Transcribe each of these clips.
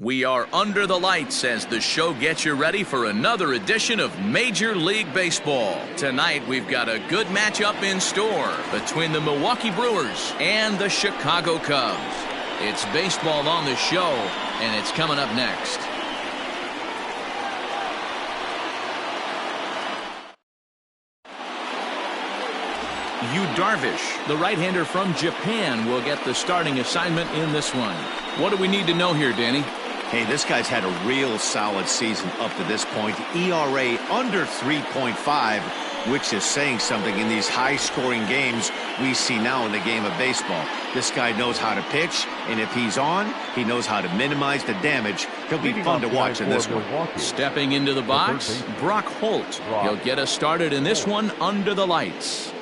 We are under the lights as the show gets you ready for another edition of Major League Baseball. Tonight we've got a good matchup in store between the Milwaukee Brewers and the Chicago Cubs. It's baseball on the show, and it's coming up next. Yu Darvish, the right-hander from Japan, will get the starting assignment in this one. What do we need to know here, Danny? Hey, this guy's had a real solid season up to this point. ERA under 3.5, which is saying something in these high-scoring games we see now in the game of baseball. This guy knows how to pitch, and if he's on, he knows how to minimize the damage. He'll be fun to watch in this one. Stepping into the box, Brock Holt. He'll get us started in this one under the lights.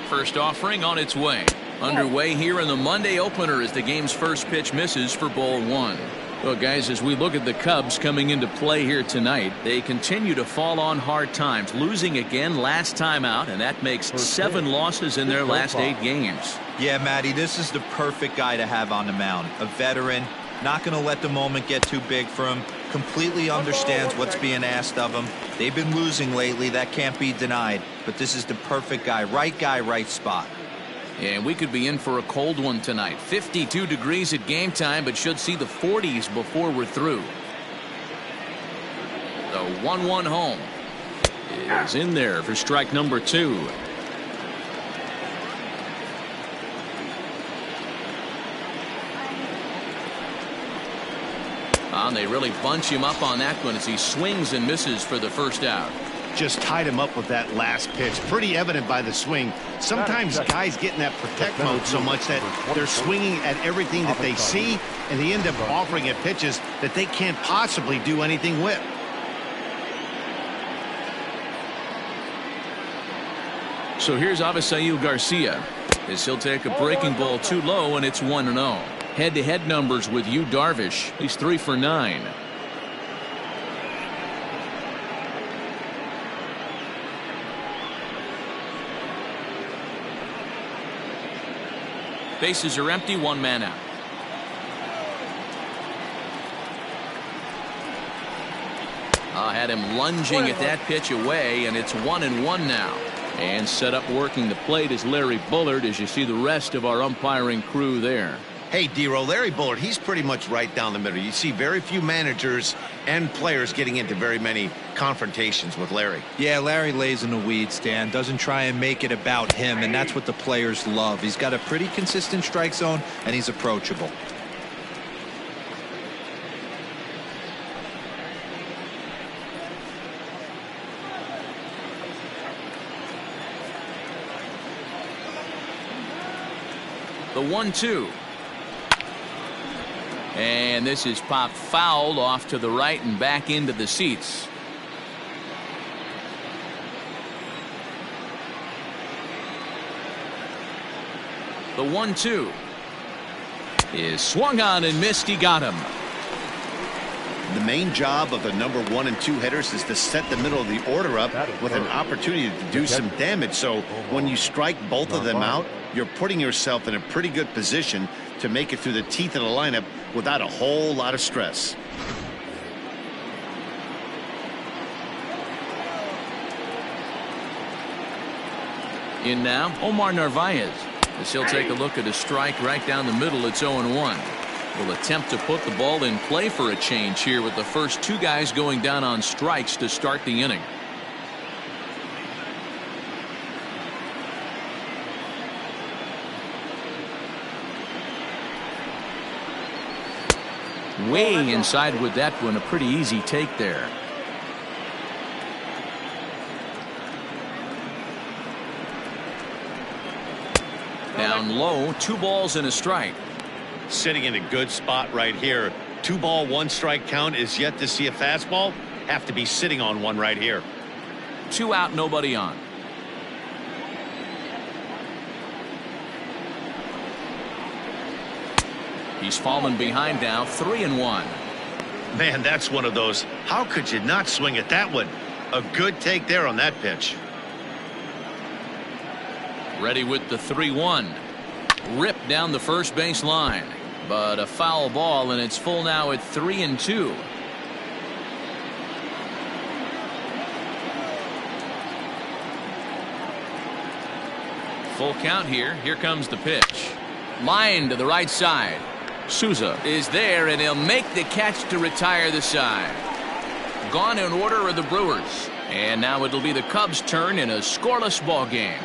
First offering on its way. Underway here in the Monday opener as the game's first pitch misses for ball one. Well, guys, as we look at the Cubs coming into play here tonight, they continue to fall on hard times, losing again last time out, and that makes 7 losses in their last 8 games. Yeah, Matty, this is the perfect guy to have on the mound. A veteran, not going to let the moment get too big for him, completely understands what's being asked of him. They've been losing lately, that can't be denied, but this is the perfect guy, right spot. And we could be in for a cold one tonight. 52 degrees at game time, but should see the 40s before we're through. The 1-1 home is in there for strike number 2. And they really bunch him up on that one as he swings and misses for the first out. Just tied him up with that last pitch. Pretty evident by the swing. Sometimes guys get in that protect mode so much that they're swinging at everything that they see, and they end up offering at pitches that they can't possibly do anything with. So here's Avisail Garcia as he'll take a breaking ball too low, and it's 1-0. Head-to-head numbers with Yu Darvish. He's 3 for 9. Bases are empty, 1 man out. Had him lunging at that pitch away, and it's 1-1 now. And set up working the plate is Larry Bullard as you see the rest of our umpiring crew there. Hey, D-Row, Larry Bullard, he's pretty much right down the middle. You see very few managers and players getting into very many confrontations with Larry. Yeah, Larry lays in the weeds, Dan. Doesn't try and make it about him, and that's what the players love. He's got a pretty consistent strike zone, and he's approachable. The 1-2. And this is popped foul off to the right and back into the seats. The 1-2 is swung on and missed. He got him. The main job of the number 1 and 2 hitters is to set the middle of the order up with an opportunity to do some damage. So when you strike both of them out, you're putting yourself in a pretty good position to make it through the teeth of the lineup without a whole lot of stress. In now, Omar Narvaez. As he'll take a look at a strike right down the middle. It's 0-1. Will attempt to put the ball in play for a change here with the first 2 guys going down on strikes to start the inning. Way inside with that one. A pretty easy take there. Down low, 2 balls and a strike. Sitting in a good spot right here. 2 ball, 1 strike count is yet to see a fastball. Have to be sitting on one right here. 2 out, nobody on. He's fallen behind now, 3-1. Man, that's one of those. How could you not swing at that one? A good take there on that pitch. Ready with the 3-1. ripped down the first base line, but a foul ball, and it's full now at 3-2. Full count here. Here comes the pitch. Line to the right side. Souza is there, and he'll make the catch to retire the side. Gone in order are the Brewers. And now it'll be the Cubs' turn in a scoreless ball game.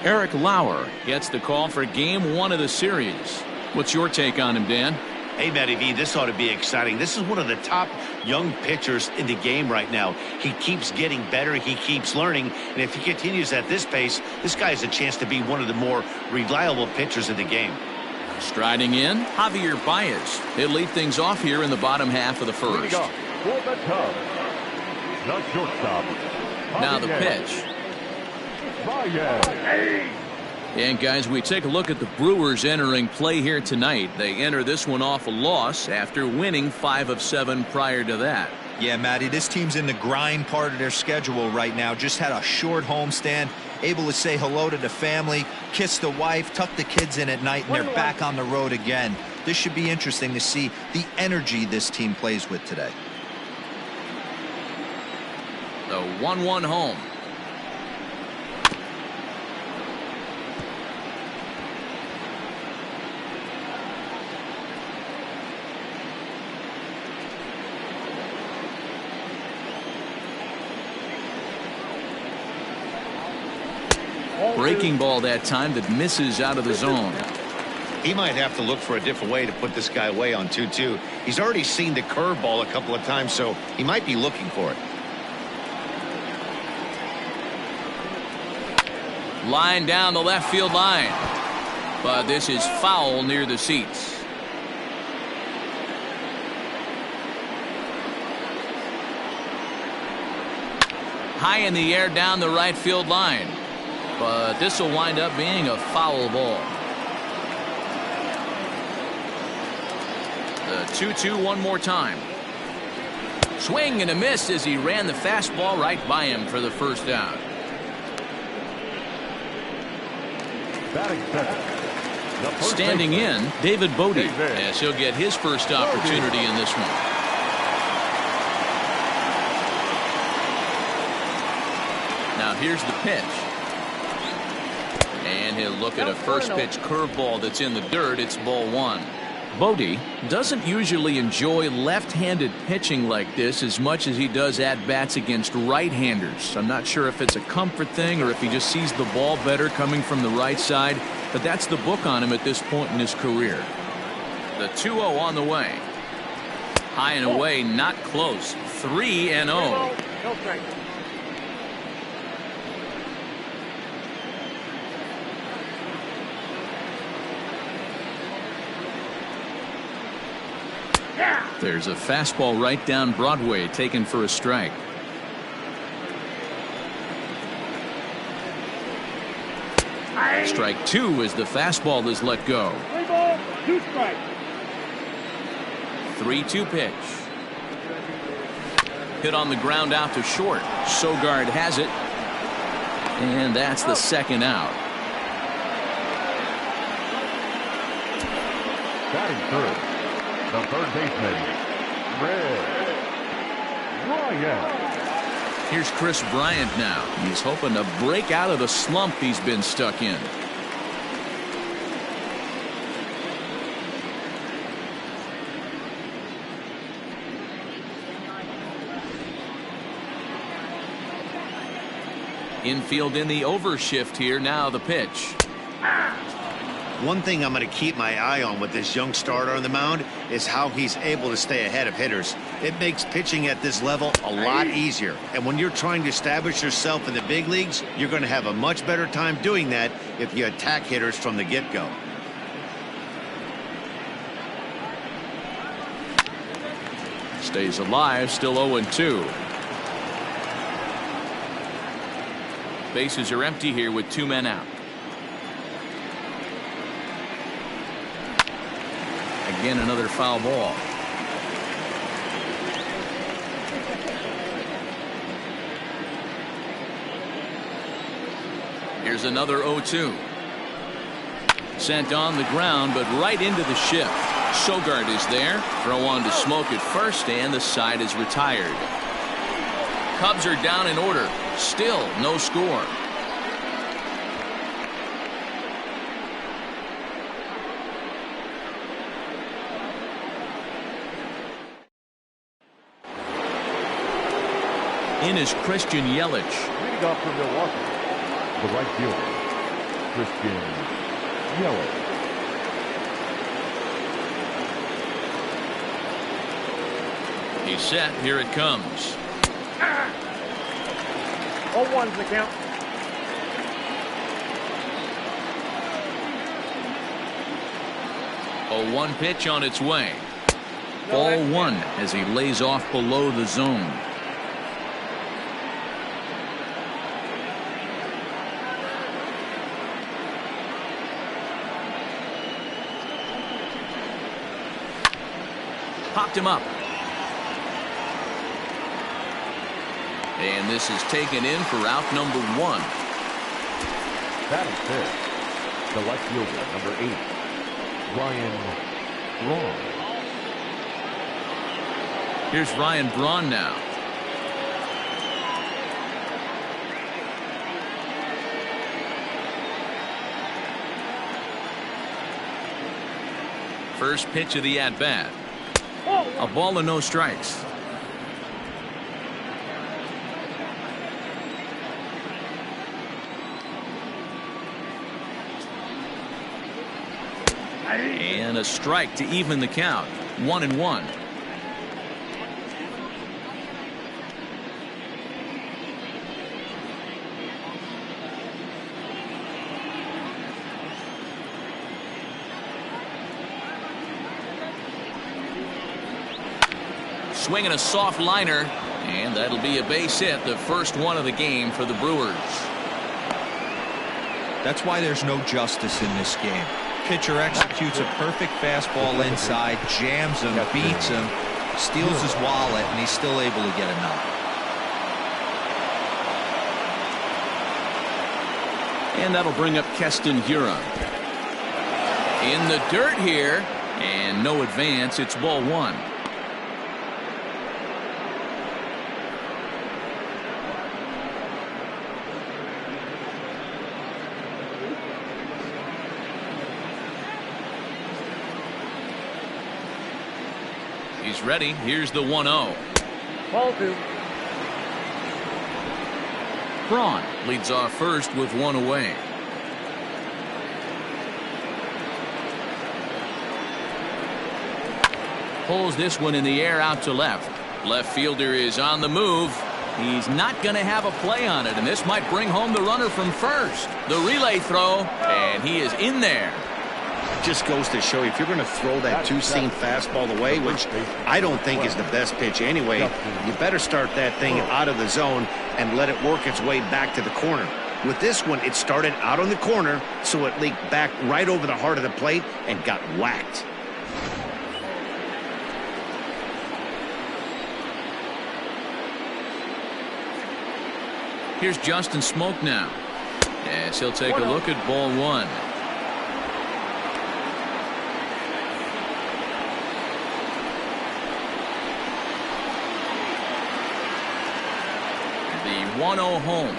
Eric Lauer gets the call for game 1 of the series. What's your take on him, Dan? Hey, Matty V, this ought to be exciting. This is one of the top young pitchers in the game right now. He keeps getting better. He keeps learning. And if he continues at this pace, this guy has a chance to be one of the more reliable pitchers in the game. Striding in, Javier Baez. He'll lead things off here in the bottom half of the first. For the Cubs, the shortstop. Now the pitch. Baez. And guys, we take a look at the Brewers entering play here tonight. They enter this one off a loss after winning 5 of 7 prior to that. Yeah, Matty, this team's in the grind part of their schedule right now. Just had a short homestand, able to say hello to the family, kiss the wife, tuck the kids in at night, and they're back on the road again. This should be interesting to see the energy this team plays with today. The 1-1 home. Breaking ball that time that misses out of the zone. He might have to look for a different way to put this guy away on 2-2. He's already seen the curveball a couple of times, so he might be looking for it. Line down the left field line. But this is foul near the seats. High in the air down the right field line. But this will wind up being a foul ball. The 2-2 one more time. Swing and a miss as he ran the fastball right by him for the first out. Batting second. Standing in, David Bodie, as he'll get his first opportunity in this one. Now here's the pitch. And he'll look at a first pitch curveball that's in the dirt. It's ball 1. Bodie doesn't usually enjoy left-handed pitching like this as much as he does at-bats against right-handers. I'm not sure if it's a comfort thing or if he just sees the ball better coming from the right side, but that's the book on him at this point in his career. The 2-0 on the way. High and away, not close. 3-0. There's a fastball right down Broadway taken for a strike. Strike 2 as the fastball is let go. 3 ball, 2 strikes. 3-2 pitch. Hit on the ground out to short. Sogard has it. And that's the second out. Batting third. The third baseman, Bryant. Here's Chris Bryant now. He's hoping to break out of the slump he's been stuck in. Infield in the overshift here. Now the pitch. One thing I'm going to keep my eye on with this young starter on the mound is how he's able to stay ahead of hitters. It makes pitching at this level a lot easier. And when you're trying to establish yourself in the big leagues, you're going to have a much better time doing that if you attack hitters from the get-go. Stays alive, still 0-2. Bases are empty here with 2 men out. Again, another foul ball. Here's another 0-2. Sent on the ground, but right into the shift. Sogard is there. Throw on to Smoke at first, and the side is retired. Cubs are down in order. Still no score. In is Christian Yelich. Leading off for Milwaukee, the right fielder, Christian Yelich. He's set. Here it comes. 0-1's the count. A 1 pitch on its way. Ball 1 as he lays off below the zone. Popped him up. And this is taken in for out number 1. That is fair. The left fielder, number 8, Ryan Braun. Here's Ryan Braun now. First pitch of the at-bat. A ball and no strikes. And a strike to even the count. 1-1. Swinging a soft liner, and that'll be a base hit, the first one of the game for the Brewers. That's why there's no justice in this game. Pitcher executes a perfect fastball inside, jams him, beats him, steals his wallet, and he's still able to get a knock. And that'll bring up Keston Hiura. In the dirt here, and no advance. It's ball 1. He's ready. Here's the 1-0. Ball 2. Braun leads off first with 1 away. Pulls this one in the air out to left. Left fielder is on the move. He's not going to have a play on it, and this might bring home the runner from first. The relay throw, and he is in there. Just goes to show you, if you're going to throw that two-seam fastball away, which I don't think is the best pitch anyway, you better start that thing out of the zone and let it work its way back to the corner. With this one, it started out on the corner, so it leaked back right over the heart of the plate and got whacked. Here's Justin Smoke now. Yes, he'll take a look at ball 1. The 1-0 home.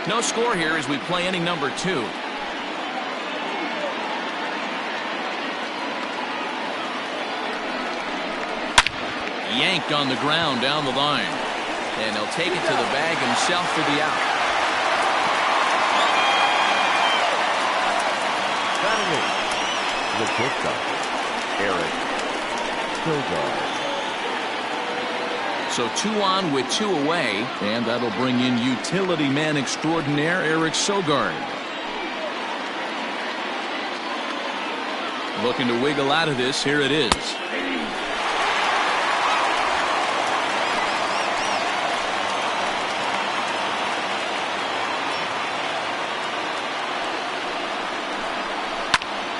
No score here as we play inning number 2. Yanked on the ground down the line. And he'll take it to the bag himself for the out. The shortstop, Eric Sogard. So 2 on with 2 away, and that'll bring in utility man extraordinaire Eric Sogard. Looking to wiggle out of this. Here it is.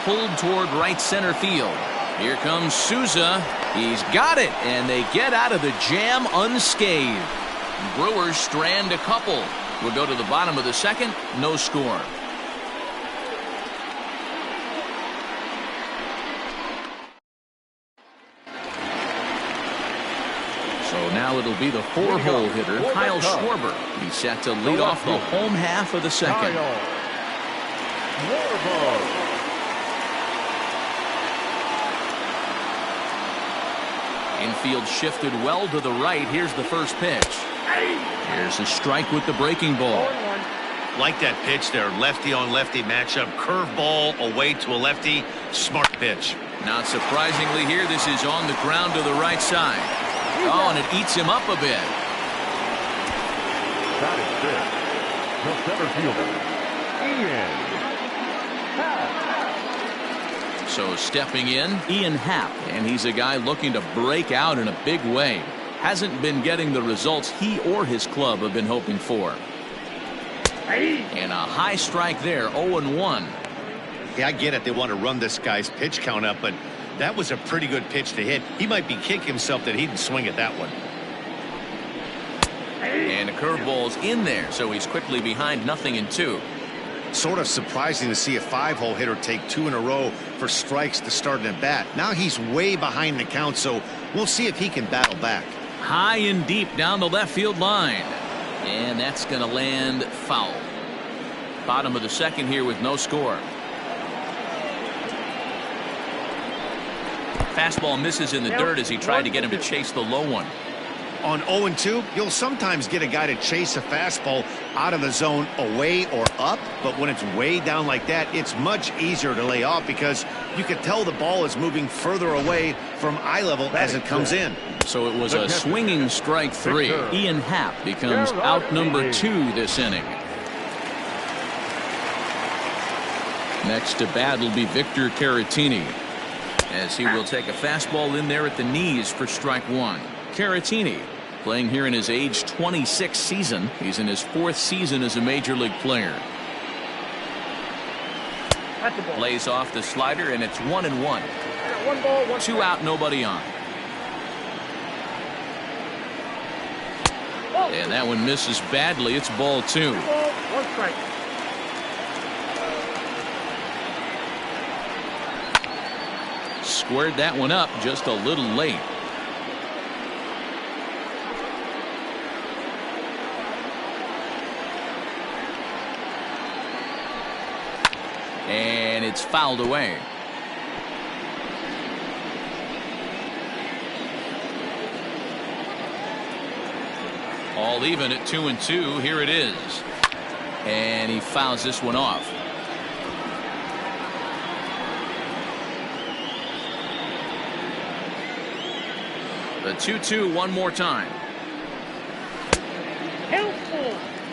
Pulled toward right center field. Here comes Souza. He's got it, and they get out of the jam unscathed. Brewers strand a couple. We'll go to the bottom of the second. No score. So now it'll be the four-hole hitter, Kyle Schwarber. He's set to lead off the home half of the second. Infield shifted well to the right. Here's the first pitch. Here's a strike with the breaking ball. Like that pitch there, lefty on lefty matchup, curveball away to a lefty, smart pitch. Not surprisingly here, this is on the ground to the right side. Oh, and it eats him up a bit. That is it. The center fielder, Ian Happ. So stepping in, Ian Happ, and he's a guy looking to break out in a big way. Hasn't been getting the results he or his club have been hoping for. And a high strike there, 0-1. Yeah, I get it. They want to run this guy's pitch count up, but that was a pretty good pitch to hit. He might be kicking himself that he didn't swing at that one. And the curveball's in there, so he's quickly behind 0-2. Sort of surprising to see a five-hole hitter take two in a row for strikes to start an at bat. Now he's way behind the count, so we'll see if he can battle back. High and deep down the left field line. And that's going to land foul. Bottom of the second here with no score. Fastball misses in the dirt as he tried to get him to chase the low one. On 0-2, you'll sometimes get a guy to chase a fastball out of the zone away or up, but when it's way down like that, it's much easier to lay off because you can tell the ball is moving further away from eye level as it comes in. So it was a swinging strike three. Ian Happ becomes out number 2 this inning. Next to bat will be Victor Caratini, as he will take a fastball in there at the knees for strike 1. Caratini playing here in his age 26 season. He's in his 4th season as a major league player. Lays off the slider, and it's 1-1. 2 out, nobody on. And that one misses badly. It's ball 2. Squared that one up just a little late. And it's fouled away. All even at 2-2. Here it is. And he fouls this one off. The 2-2 one more time.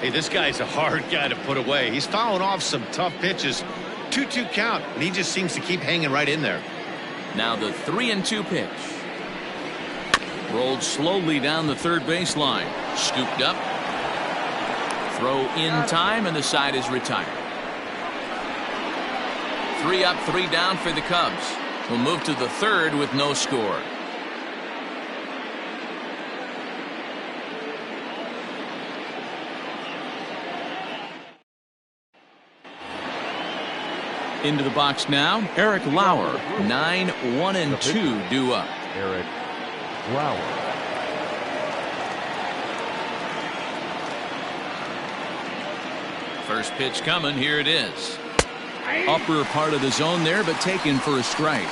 Hey, this guy's a hard guy to put away. He's fouling off some tough pitches. 2-2 count, and he just seems to keep hanging right in there. Now the 3-2 pitch. Rolled slowly down the third baseline. Scooped up. Throw in time, and the side is retired. 3 up, 3 down for the Cubs. We'll move to the third with no score. Into the box now, Eric Lauer. 9-1-2 due up. Eric Lauer. First pitch coming. Here it is. Upper part of the zone there, but taken for a strike.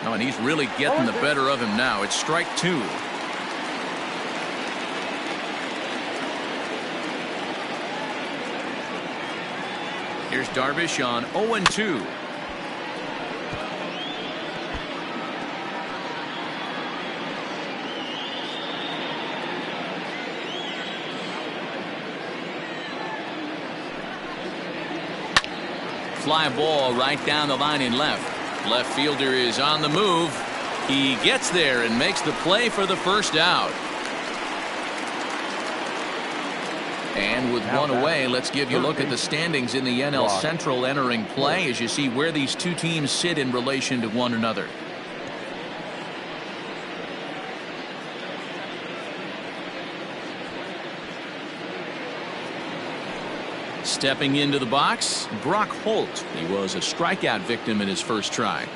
Oh, and he's really getting the better of him now. It's strike 2. Here's Darvish on 0-2. fly ball right down the line in left. Left fielder is on the move. He gets there and makes the play for the first out. And with one away, let's give you a look at the standings in the NL Central entering play as you see where these two teams sit in relation to one another. Stepping into the box, Brock Holt. He was a strikeout victim in his first try.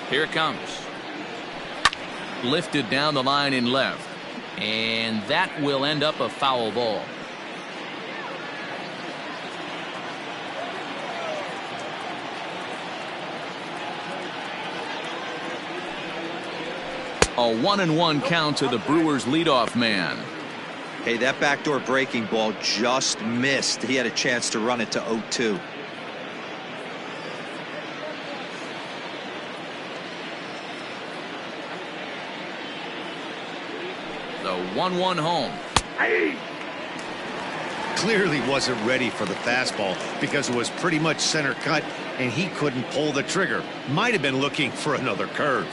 Here it comes. Lifted down the line in left. And that will end up a foul ball. A 1-1 count to the Brewers leadoff man. Hey, that backdoor breaking ball just missed. He had a chance to run it to 0-2. The 1-1 home. Clearly wasn't ready for the fastball because it was pretty much center cut and he couldn't pull the trigger. Might have been looking for another curve.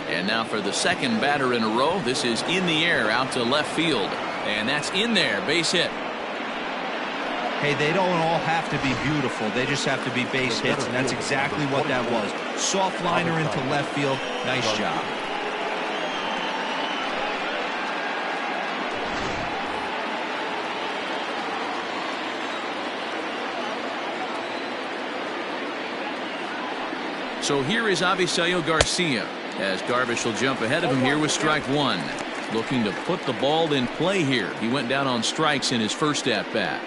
And now for the second batter in a row. This is in the air out to left field. And that's in there. Base hit. Hey, they don't all have to be beautiful. They just have to be base hits, and that's exactly what that was. Soft liner into left field. Nice job. So here is Avisail Garcia, as Darvish will jump ahead of him here with strike one. Looking to put the ball in play here. He went down on strikes in his first at bat.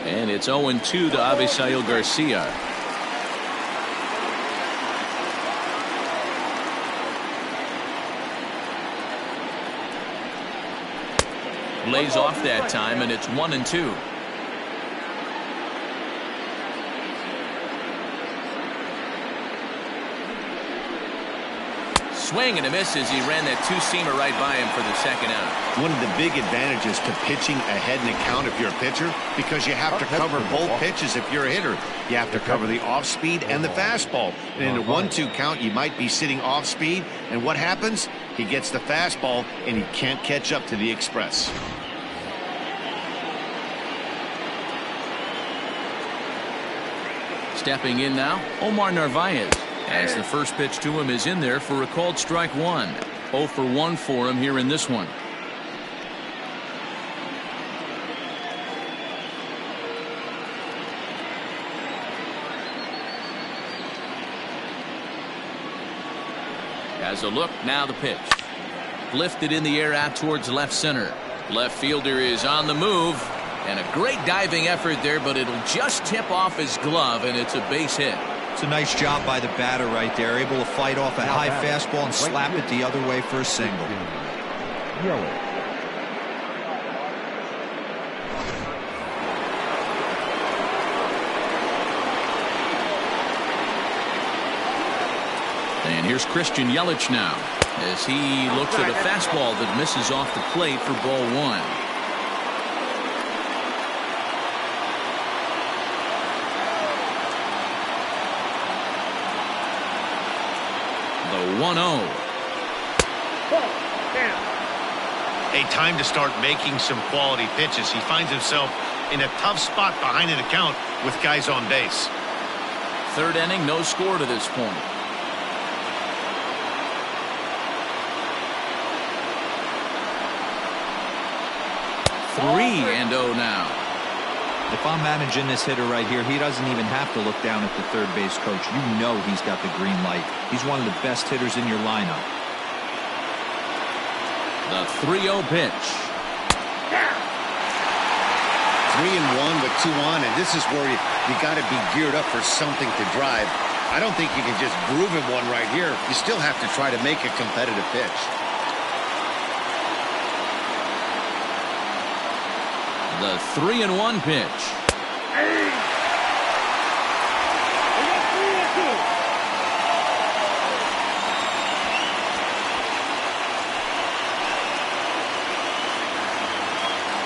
And it's 0-2 to Avisail Garcia. Lays off that time, and it's 1-2. Swing and a miss as he ran that two-seamer right by him for the second out. One of the big advantages to pitching ahead in the count if you're a pitcher, because you have to cover both pitches if you're a hitter. You have to cover the off-speed and the fastball. And in a 1-2 count, you might be sitting off-speed, and what happens? He gets the fastball, and he can't catch up to the express. Stepping in now, Omar Narvaez, as the first pitch to him is in there for a called strike one. 0 for 1 for him here in this one. As a look, now the pitch. Lifted in the air out towards left center. Left fielder is on the move. And a great diving effort there, but it'll just tip off his glove, and it's a base hit. It's a nice job by the batter right there. Able to fight off a high fastball and slap it the other way for a single. And here's Christian Yelich now, as he looks at a fastball that misses off the plate for ball one. The 1-0. A time to start making some quality pitches. He finds himself in a tough spot behind an account with guys on base. Third inning, no score to this point. Three and 0 now. If I'm managing this hitter right here, he doesn't even have to look down at the third base coach. You know he's got the green light. He's one of the best hitters in your lineup. The 3-0 pitch. 3-1 with 2 on, and this is where you got to be geared up for something to drive. I don't think you can just groove him one right here. You still have to try to make a competitive pitch. The 3-1 pitch.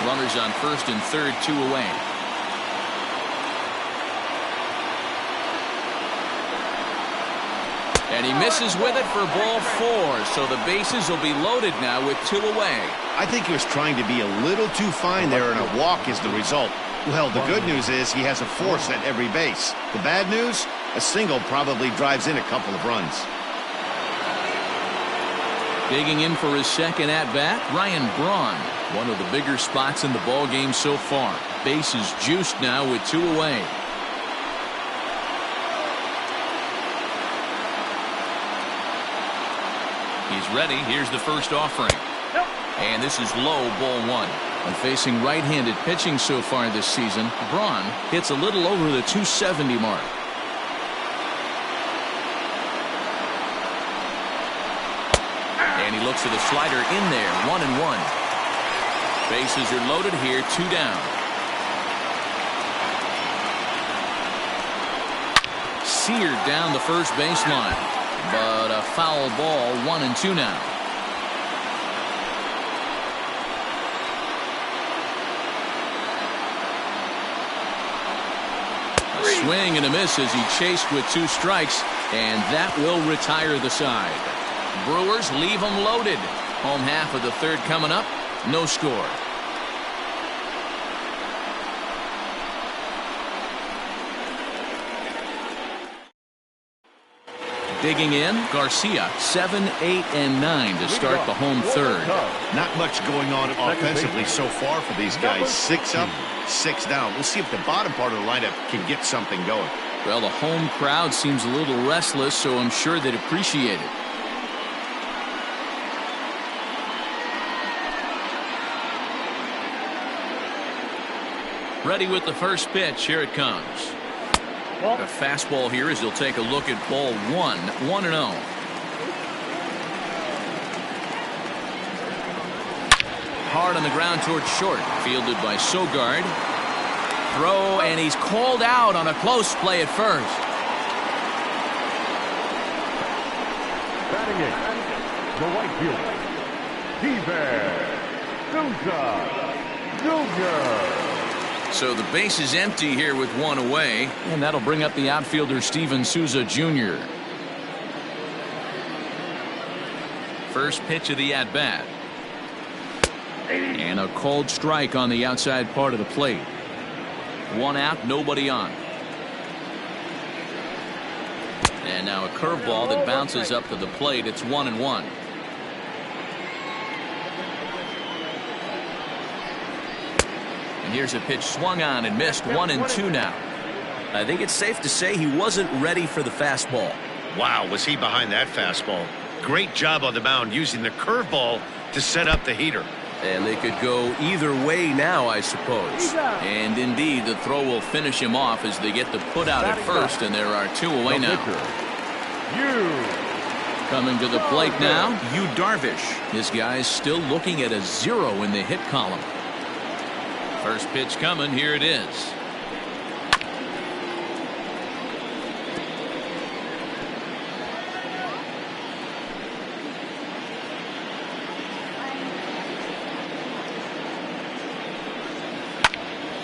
Runners on first and third, 2 away. And he misses with it for ball 4. So the bases will be loaded now with 2 away. I think he was trying to be a little too fine there, and a walk is the result. Well, the good news is he has a force at every base. The bad news, a single probably drives in a couple of runs. Digging in for his second at-bat, Ryan Braun. One of the bigger spots in the ball game so far. Bases juiced now with 2 away. He's ready. Here's the first offering. And this is low, ball 1. And facing right-handed pitching so far this season, Braun hits a little over the 270 mark. And he looks for the slider in there, 1-1. Bases are loaded here, 2 down. Seared down the first baseline, but a foul ball, 1-2 now. A swing and a miss as he chased with 2 strikes, and that will retire the side. Brewers leave them loaded. Home half of the third coming up. No score. Digging in, Garcia, 7, 8, and 9 to start the home third. Not much going on offensively so far for these guys. 6 up, 6 down. We'll see if the bottom part of the lineup can get something going. Well, the home crowd seems a little restless, so I'm sure they'd appreciate it. Ready with the first pitch. Here it comes. A fastball here as he'll take a look at ball 1, 1-0. Hard on the ground towards short. Fielded by Sogard. Throw, and he's called out on a close play at first. Batting it, the right fielder, Steven Souza Jr. So the base is empty here with 1 away, and that'll bring up the outfielder Steven Souza Jr. First pitch of the at-bat. And a called strike on the outside part of the plate. 1 out, nobody on. And now a curveball that bounces up to the plate. It's 1-1. Here's a pitch swung on and missed, 1-2 now. I think it's safe to say he wasn't ready for the fastball. Wow, was he behind that fastball. Great job on the mound using the curveball to set up the heater. And they could go either way now, I suppose. And indeed, the throw will finish him off as they get the put out at first, and there are 2 away now. Coming to the plate now, Yu Darvish. This guy's still looking at a 0 in the hit column. First pitch coming. Here it is.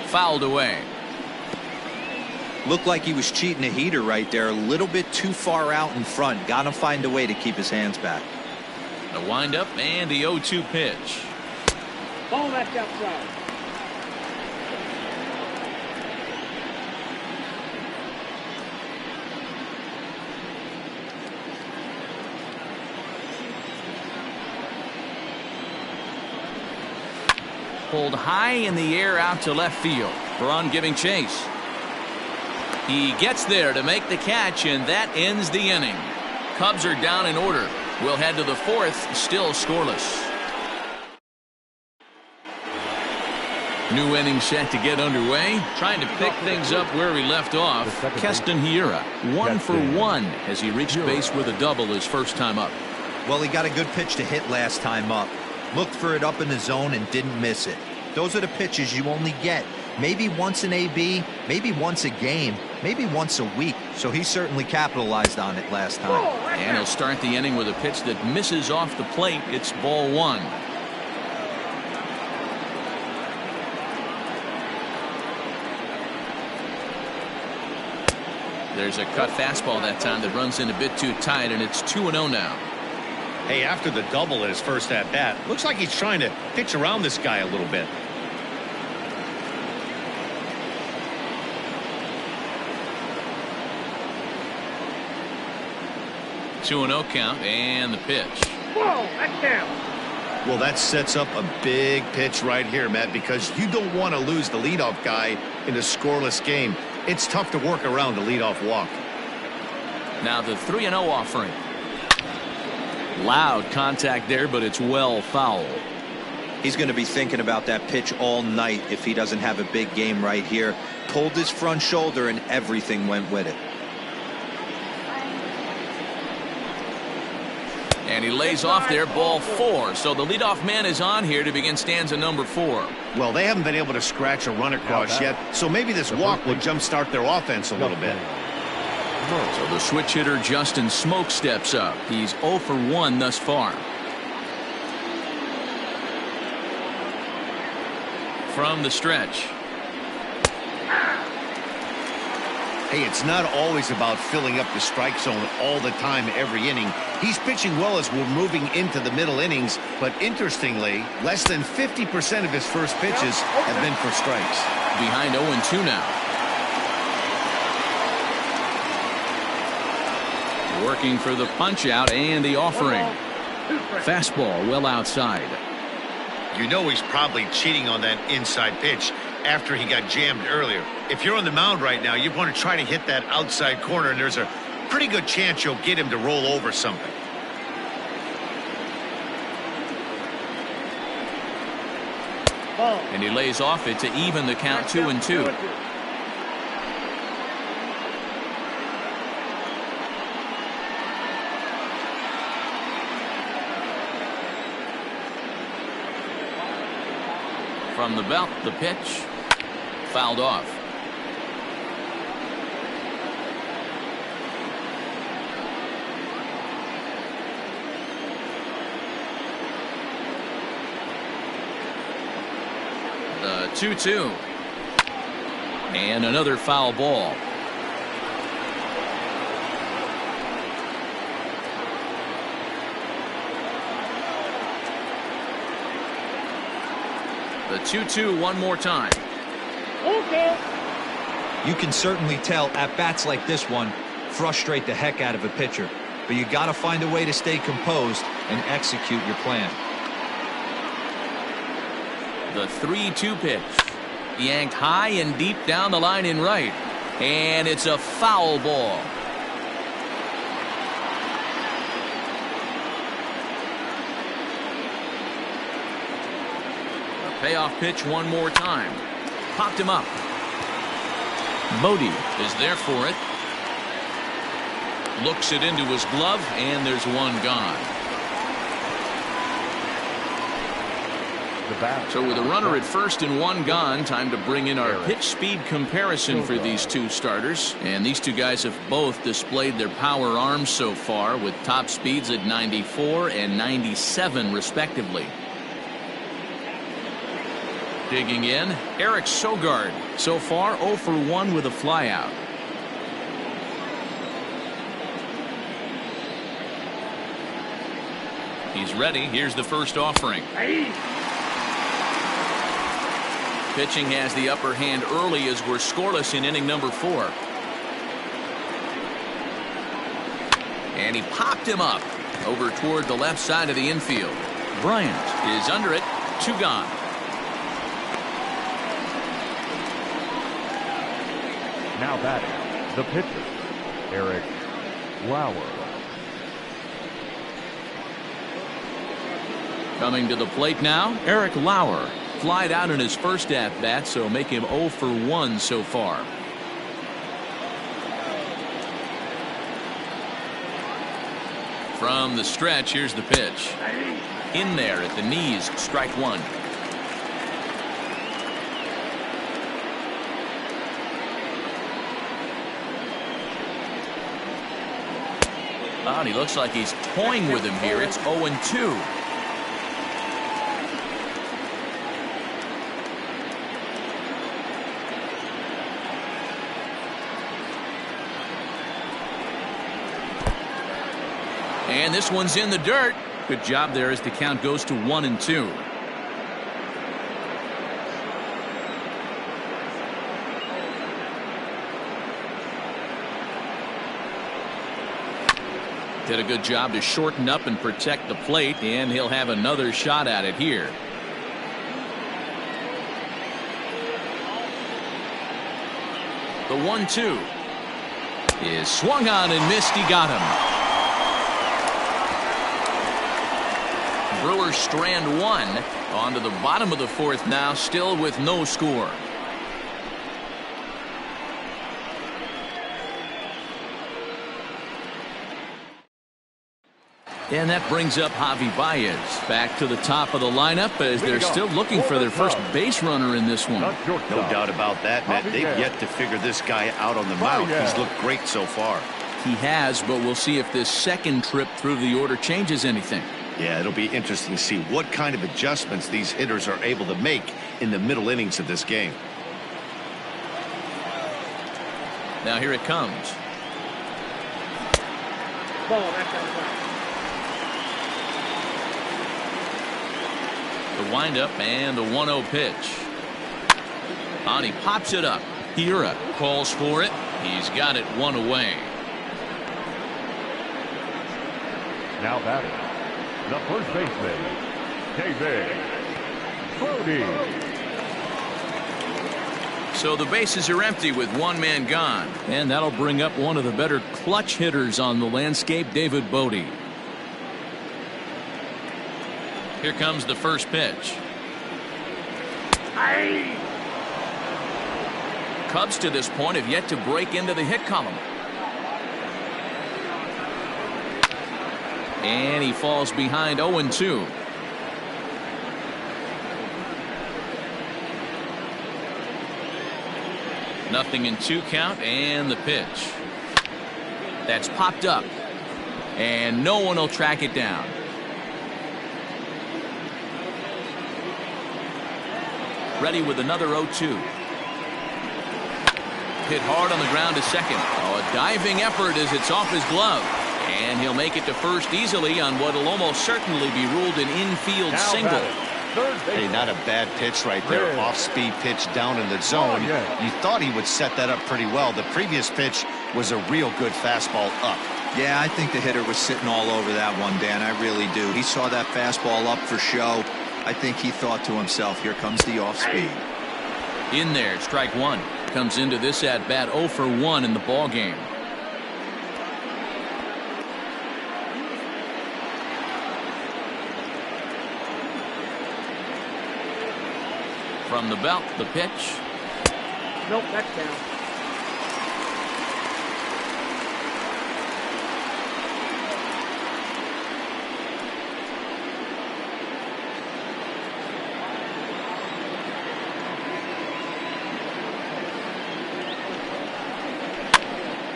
Fouled away. Looked like he was cheating a heater right there. A little bit too far out in front. Got to find a way to keep his hands back. The windup and the 0-2 pitch. Ball back outside. Pulled high in the air out to left field. Braun giving chase. He gets there to make the catch, and that ends the inning. Cubs are down in order. We'll head to the 4th, still scoreless. New inning set to get underway. Trying to pick things up where we left off. Keston Hiura, 1 for 1 as he reached base with a double his first time up. Well, he got a good pitch to hit last time up. Looked for it up in the zone and didn't miss it. Those are the pitches you only get maybe once an AB, maybe once a game, maybe once a week. So he certainly capitalized on it last time. And he'll start the inning with a pitch that misses off the plate. It's ball one. There's a cut fastball that time that runs in a bit too tight, and it's 2-0 now. Hey, after the double in his first at bat, looks like he's trying to pitch around this guy a little bit. Two 2-0 count, and the pitch. Whoa, that's down. Well, that sets up a big pitch right here, Matt, because you don't want to lose the leadoff guy in a scoreless game. It's tough to work around the leadoff walk. Now the 3-0 offering. Loud contact there, but it's well foul. He's going to be thinking about that pitch all night if he doesn't have a big game right here. Pulled his front shoulder and everything went with it. And he lays off there, ball 4. So the leadoff man is on here to begin stanza number 4. Well, they haven't been able to scratch a run across yet, so maybe this walk will jumpstart their offense a little bit. So the switch hitter Justin Smoke steps up. He's 0 for 1 thus far. From the stretch. Hey, it's not always about filling up the strike zone all the time every inning. He's pitching well as we're moving into the middle innings, but interestingly, less than 50% of his first pitches have been for strikes. Behind 0-2 now. Working for the punch out and the offering. Fastball well outside. You know he's probably cheating on that inside pitch after he got jammed earlier. If you're on the mound right now, you want to try to hit that outside corner, and there's a pretty good chance you'll get him to roll over something. And he lays off it to even the count 2-2. From the belt, the pitch. Fouled off. The 2-2. And another foul ball. The 2-2 one more time. Okay. You can certainly tell at bats like this one frustrate the heck out of a pitcher, but you got to find a way to stay composed and execute your plan. The 3-2 pitch. Yanked high and deep down the line in right, and it's a foul ball. Payoff pitch one more time. Popped him up. Bodie is there for it. Looks it into his glove, and there's one gone. So with a runner at first and one gone, time to bring in our pitch speed comparison for these two starters. And these two guys have both displayed their power arms so far, with top speeds at 94 and 97 respectively. Digging in, Eric Sogard. So far 0 for 1 with a flyout. He's ready. Here's the first offering. Pitching has the upper hand early as we're scoreless in inning number 4. And he popped him up over toward the left side of the infield. Bryant is under it. 2 gone. Now batting, the pitcher, Eric Lauer. Coming to the plate now, Eric Lauer. Flied out in his first at-bat, so make him 0 for 1 so far. From the stretch, here's the pitch. In there at the knees, strike 1. Oh, and he looks like he's toying with him here. It's 0-2. And this one's in the dirt. Good job there as the count goes to 1-2. Did a good job to shorten up and protect the plate, and he'll have another shot at it here. The 1-2 is swung on and missed. He got him. Brewers strand one. On to the bottom of the fourth now, still with no score. And that brings up Javi Baez back to the top of the lineup as they're still looking for their first base runner in this one. No doubt about that, Matt. They've yet to figure this guy out on the mound. He's looked great so far. He has, but we'll see if this second trip through the order changes anything. Yeah, it'll be interesting to see what kind of adjustments these hitters are able to make in the middle innings of this game. Now here it comes. Ball, that's out of play. The windup and the 1-0 pitch. On, he pops it up. Hira calls for it. He's got it one away. Now batting, the first baseman, David Brody. So the bases are empty with one man gone. And that'll bring up one of the better clutch hitters on the landscape, David Bodie. Here comes the first pitch. Aye. Cubs to this point have yet to break into the hit column. And he falls behind 0-2. Nothing in 2 count, and the pitch. That's popped up. And no one will track it down. Ready with another 0-2. Hit hard on the ground to second. Oh, a diving effort as it's off his glove. And he'll make it to first easily on what will almost certainly be ruled an infield single. Hey, not a bad pitch right there. Off-speed pitch down in the zone. You thought he would set that up pretty well. The previous pitch was a real good fastball up. Yeah, I think the hitter was sitting all over that one, Dan. I really do. He saw that fastball up for show. I think he thought to himself, here comes the off-speed. In there, strike one. Comes into this at-bat 0 for 1 in the ball game. From the belt, the pitch. Nope, that's down.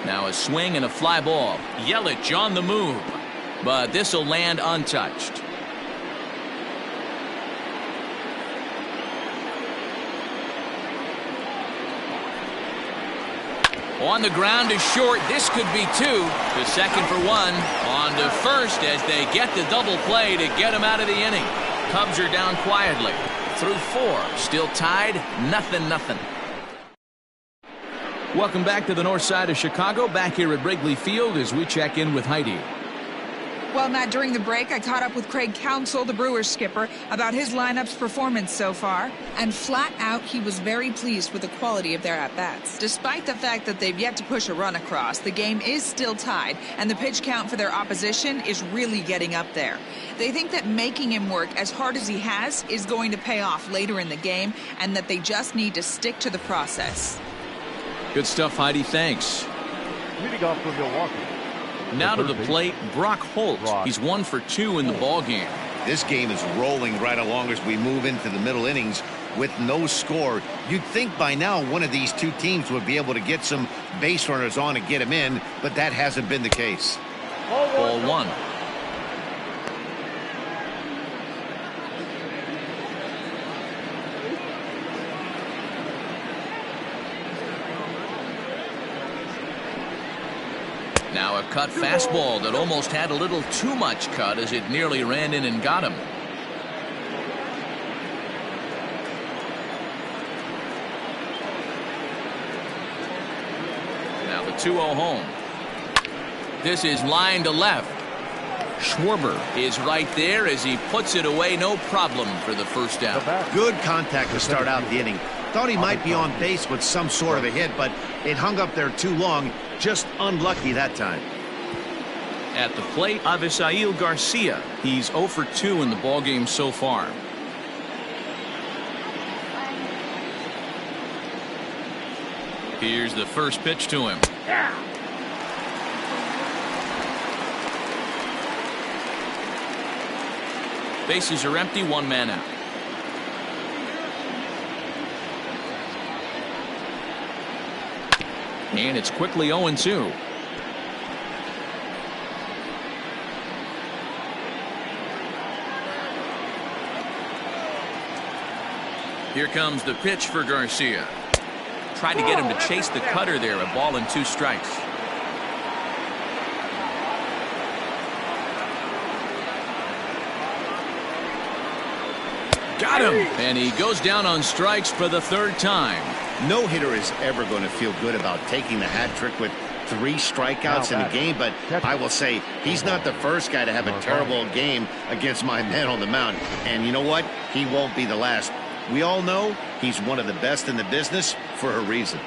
Now a swing and a fly ball. Yelich on the move. But this will land untouched. On the ground is short. This could be 2. To second for 1. On to first as they get the double play to get him out of the inning. Cubs are down quietly. Through 4. Still tied. 0-0. Welcome back to the north side of Chicago. Back here at Wrigley Field as we check in with Heidi. Well, Matt, during the break, I caught up with Craig Counsell, the Brewers skipper, about his lineup's performance so far. And flat out, he was very pleased with the quality of their at-bats. Despite the fact that they've yet to push a run across, the game is still tied, and the pitch count for their opposition is really getting up there. They think that making him work as hard as he has is going to pay off later in the game, and that they just need to stick to the process. Good stuff, Heidi. Thanks. Leading off from Milwaukee. Now to the plate, Brock Holt. He's 1 for 2 in the ball game. This game is rolling right along as we move into the middle innings with no score. You'd think by now one of these two teams would be able to get some base runners on and get them in, but that hasn't been the case. Ball one. Now a cut fastball that almost had a little too much cut as it nearly ran in and got him. Now the 2-0 home. This is line to left. Schwarber is right there as he puts it away, no problem for the first down. Good contact to start out the inning. Thought he might be on base with some sort of a hit, but it hung up there too long. Just unlucky that time. At the plate, Avisail Garcia. He's 0 for 2 in the ballgame so far. Here's the first pitch to him. Bases are empty, one man out. And it's quickly 0-2. Here comes the pitch for Garcia. Tried to get him to chase the cutter there. A ball and 2 strikes. Got him. And he goes down on strikes for the 3rd time. No hitter is ever going to feel good about taking the hat trick with 3 strikeouts in a game, but I will say he's not the first guy to have a terrible game against my man on the mound. And you know what? He won't be the last. We all know he's one of the best in the business for a reason.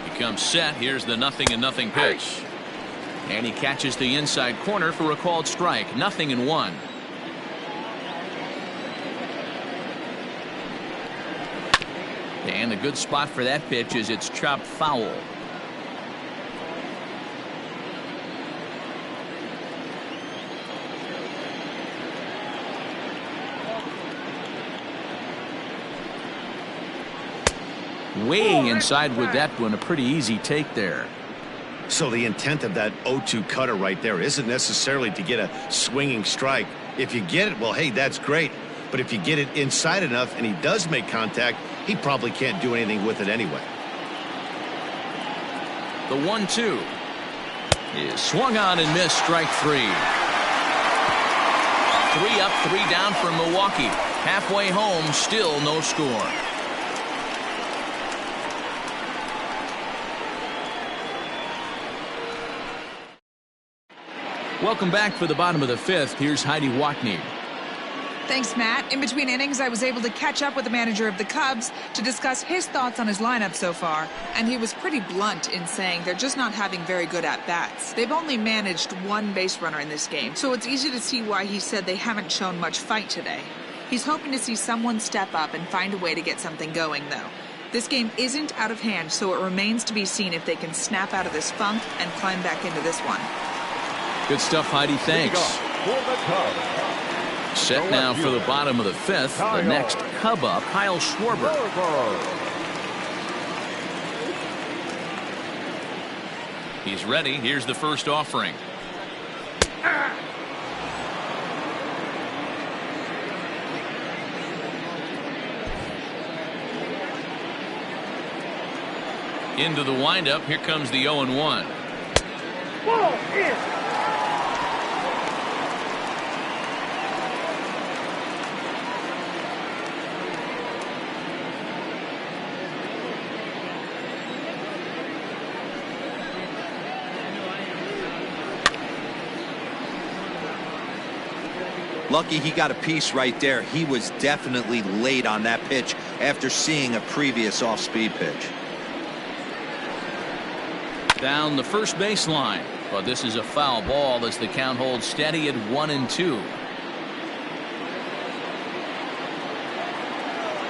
He comes set. Here's the 0-0 pitch. And he catches the inside corner for a called strike. 0-1. And the good spot for that pitch is it's chopped foul. Way inside with that one. A pretty easy take there. So the intent of that 0-2 cutter right there isn't necessarily to get a swinging strike. If you get it, well, hey, that's great. But if you get it inside enough and he does make contact, he probably can't do anything with it anyway. The 1-2 is swung on and missed. Strike 3. 3 up, 3 down for Milwaukee. Halfway home, still no score. Welcome back for the bottom of the 5th. Here's Heidi Watney. Thanks, Matt. In between innings, I was able to catch up with the manager of the Cubs to discuss his thoughts on his lineup so far. And he was pretty blunt in saying they're just not having very good at-bats. They've only managed 1 base runner in this game, so it's easy to see why he said they haven't shown much fight today. He's hoping to see someone step up and find a way to get something going, though. This game isn't out of hand, so it remains to be seen if they can snap out of this funk and climb back into this one. Good stuff, Heidi. Thanks. Set now for the bottom of the 5th. The next Cub up, Kyle Schwarber. He's ready. Here's the first offering. Into the windup. Here comes the 0-1. Ball in. Lucky he got a piece right there. He was definitely late on that pitch after seeing a previous off-speed pitch. Down the first baseline, but this is a foul ball as the count holds steady at 1-2.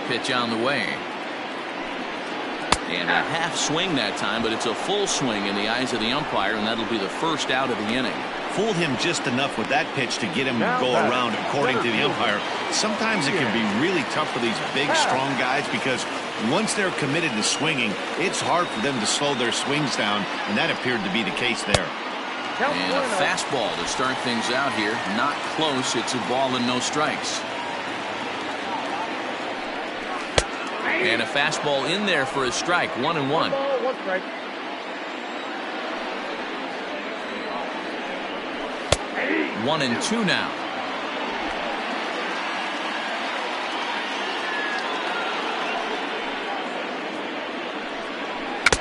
Pitch on the way. And a half swing that time, but it's a full swing in the eyes of the umpire, and that'll be the first out of the inning. fooled him just enough with that pitch to get him to go around, according to the umpire. Sometimes it can be really tough for these big, strong guys because once they're committed to swinging, it's hard for them to slow their swings down, and that appeared to be the case there. And a fastball to start things out here. Not close. It's a ball and no strikes. And a fastball in there for a strike. 1-1. 1 strike. One and two now.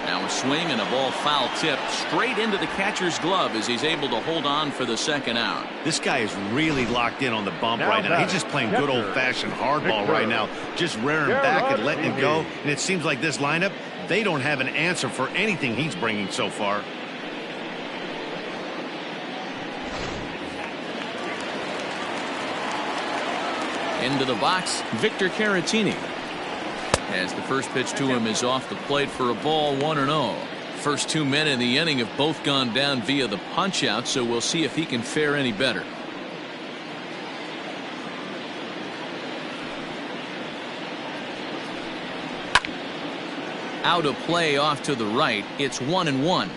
Now a swing and a ball foul tip straight into the catcher's glove as he's able to hold on for the second out. This guy is really locked in on the bump right now. He's just playing good old-fashioned hardball right now, just rearing back and letting it go. And it seems like this lineup, they don't have an answer for anything he's bringing so far. Into the box, Victor Caratini. As the first pitch to him is off the plate for a ball, 1-0. First 2 men in the inning have both gone down via the punch out, so we'll see if he can fare any better. Out of play off to the right. It's 1-1.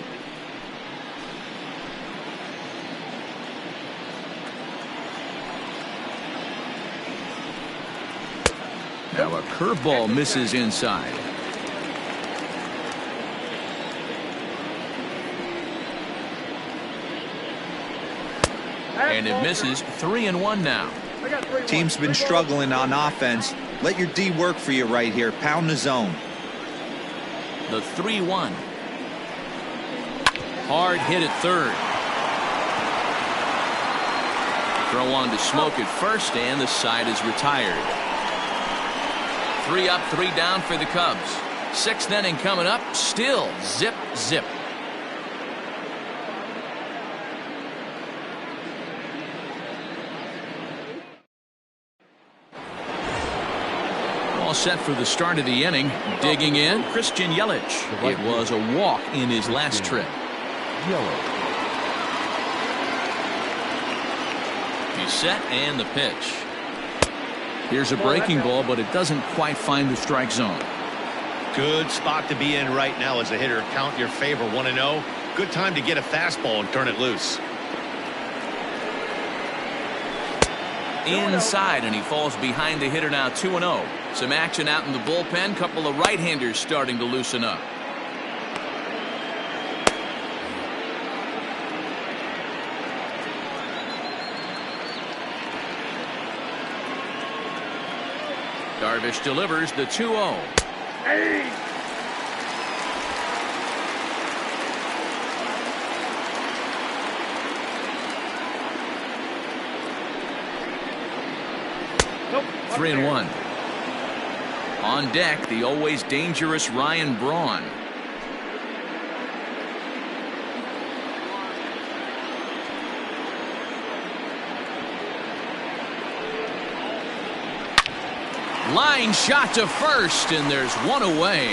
Now a curveball misses inside. And it misses. 3-1 now. Team's been struggling on offense. Let your D work for you right here. Pound the zone. The 3-1. Hard hit at third. Throw on to Smoke at first, and the side is retired. 3 up, 3 down for the Cubs. 6th inning coming up. Still zip, zip. All set for the start of the inning. Digging in, Christian Yelich. It was a walk in his last trip. He's set, and the pitch. Here's a breaking ball, but it doesn't quite find the strike zone. Good spot to be in right now as a hitter. Count your favor, 1-0. Good time to get a fastball and turn it loose. Inside, and he falls behind the hitter now. 2-0. Some action out in the bullpen. Couple of right-handers starting to loosen up. Darvish delivers the 2-0. Nope. 3-1. On deck, the always dangerous Ryan Braun. Line shot to first, and there's one away.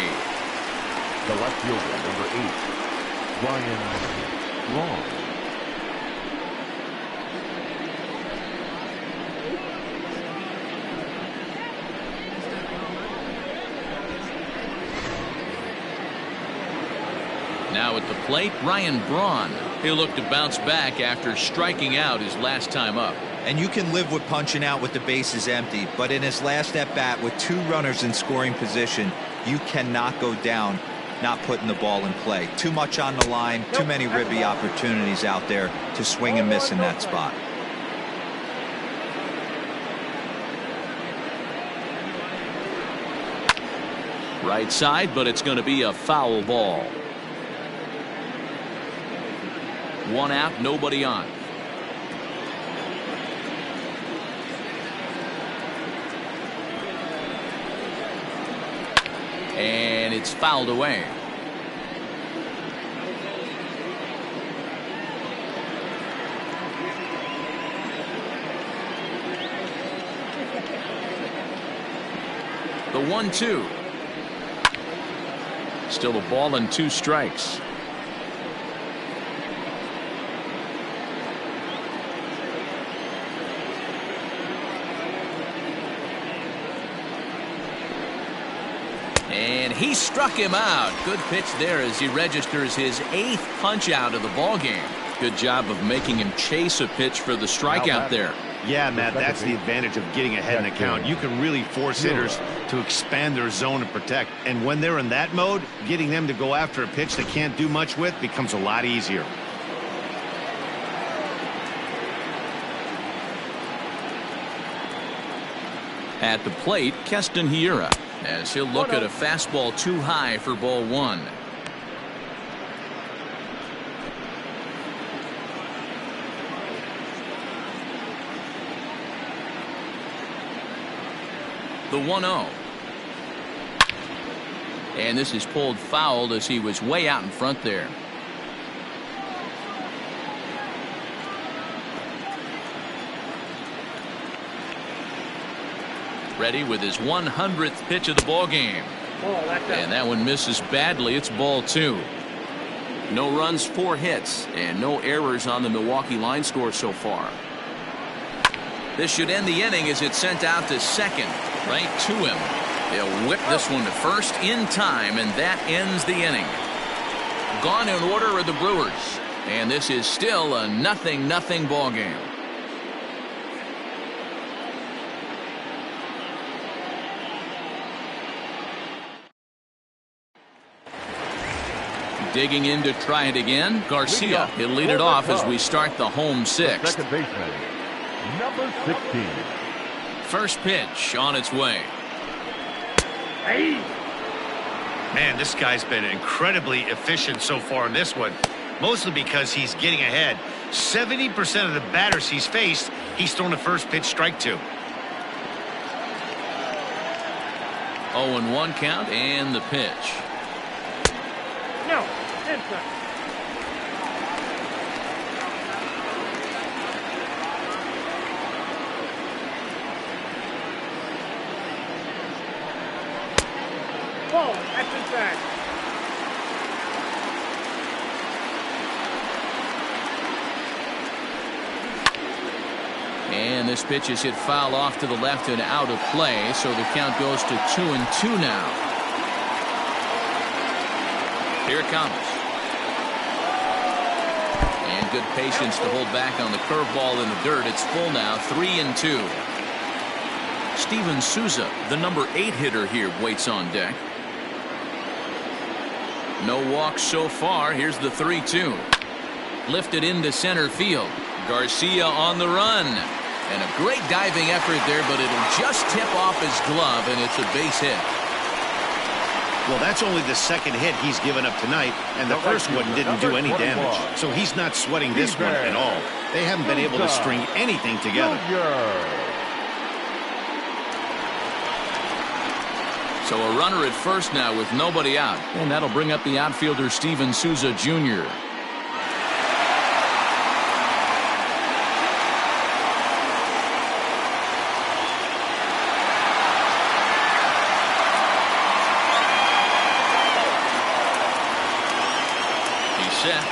The left fielder, number 8, Ryan Braun. Now at the plate, Ryan Braun. He'll look to bounce back after striking out his last time up. And you can live with punching out with the bases empty, but in his last at bat with 2 runners in scoring position, you cannot go down not putting the ball in play. Too much on the line, too many ribby opportunities out there to swing and miss in that spot. Right side, but it's going to be a foul ball. 1 out, nobody on. And it's fouled away. The 1-2. Still a ball and 2 strikes. And he struck him out. Good pitch there as he registers his 8th punch out of the ball game. Good job of making him chase a pitch for the strikeout there. Yeah, Matt, that's the advantage of getting ahead in the count. You can really force hitters to expand their zone and protect. And when they're in that mode, getting them to go after a pitch they can't do much with becomes a lot easier. At the plate, Keston Hiura, as he'll look at a fastball too high for ball 1. The 1-0. And this is pulled foul as he was way out in front there. Ready with his 100th pitch of the ball game. And that one misses badly. It's ball 2. No runs, 4 hits, and no errors on the Milwaukee line score so far. This should end the inning as it's sent out to second, right to him. They'll whip this one to first in time, and that ends the inning. Gone in order are the Brewers, and this is still a 0-0 ball game. Digging in to try it again. Garcia, he'll lead it off as we start the home 6th. Second baseman, number 16. First pitch on its way. Man, this guy's been incredibly efficient so far in this one, mostly because he's getting ahead. 70% of the batters he's faced, he's thrown a first pitch strike to. 0-1 count and the pitch. No, inside. Ball, that's inside. And this pitch is hit foul off to the left and out of play, so the count goes to 2-2 now. Here it comes. And good patience to hold back on the curveball in the dirt. It's full now, 3-2. Steven Souza, the number 8 hitter here, waits on deck. No walks so far. Here's the 3-2. Lifted into center field. Garcia on the run. And a great diving effort there, but it'll just tip off his glove, and it's a base hit. Well, that's only the second hit he's given up tonight, and the first one didn't do any damage. So he's not sweating this one at all. They haven't been able to string anything together. So a runner at first now with nobody out, and that'll bring up the outfielder Steven Souza Jr.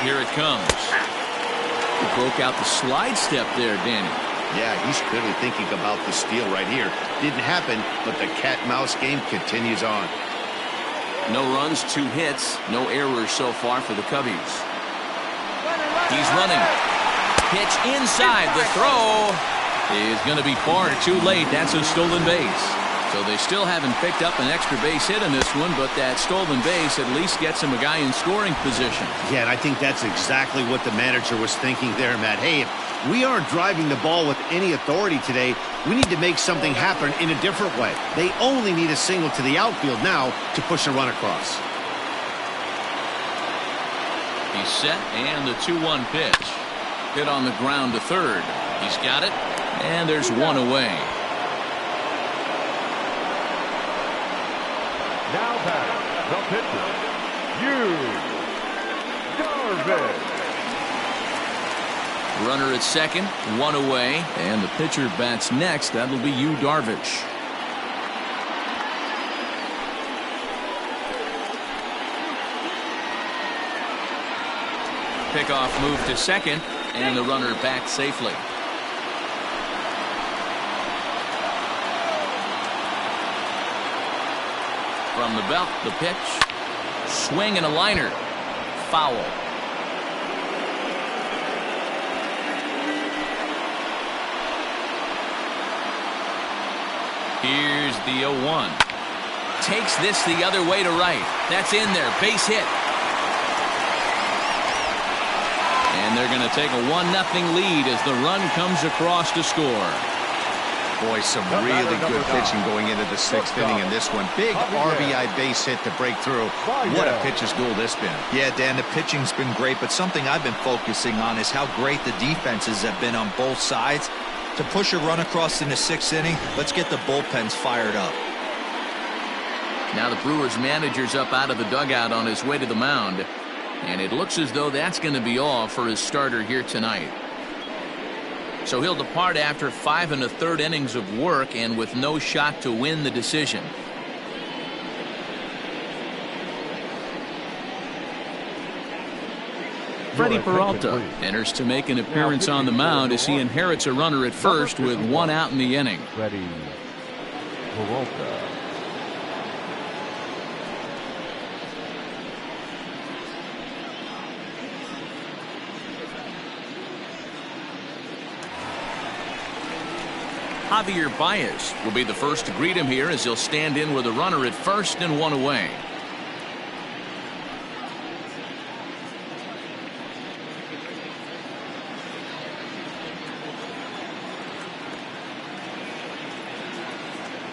Here it comes. He broke out the slide step there, Danny. Yeah, he's clearly thinking about the steal right here. Didn't happen, but the cat-mouse game continues on. No runs, 2 hits, no errors so far for the Cubbies. He's running. Pitch inside. The throw is going to be far too late. That's a stolen base. So they still haven't picked up an extra base hit in this one, but that stolen base at least gets him a guy in scoring position. Yeah, and I think that's exactly what the manager was thinking there, Matt. Hey, if we aren't driving the ball with any authority today, we need to make something happen in a different way. They only need a single to the outfield now to push a run across. He's set, and the 2-1 pitch. Hit on the ground to third. He's got it, and there's one away. Now batting, the pitcher, Darvish. Runner at second, 1 away, and the pitcher bats next. That'll be Darvish. Pickoff move to second, and the runner back safely. From the belt, the pitch. Swing and a liner. Foul. Here's the 0-1. Takes this the other way to right. That's in there. Base hit. And they're going to take a 1-0 lead as the run comes across to score. Boy, some really good pitching going into the 6th inning in this one. Big RBI base hit to break through. What a pitcher's duel this been. Yeah, Dan, the pitching's been great, but something I've been focusing on is how great the defenses have been on both sides. To push a run across in the 6th inning, let's get the bullpens fired up. Now the Brewers manager's up out of the dugout on his way to the mound. And it looks as though that's going to be all for his starter here tonight. So he'll depart after 5 1/3 innings of work and with no shot to win the decision. Freddie Peralta enters to make an appearance on the mound as he inherits a runner at first with 1 out in the inning. Freddie Peralta. Javier Baez will be the first to greet him here as he'll stand in with a runner at first and 1 away.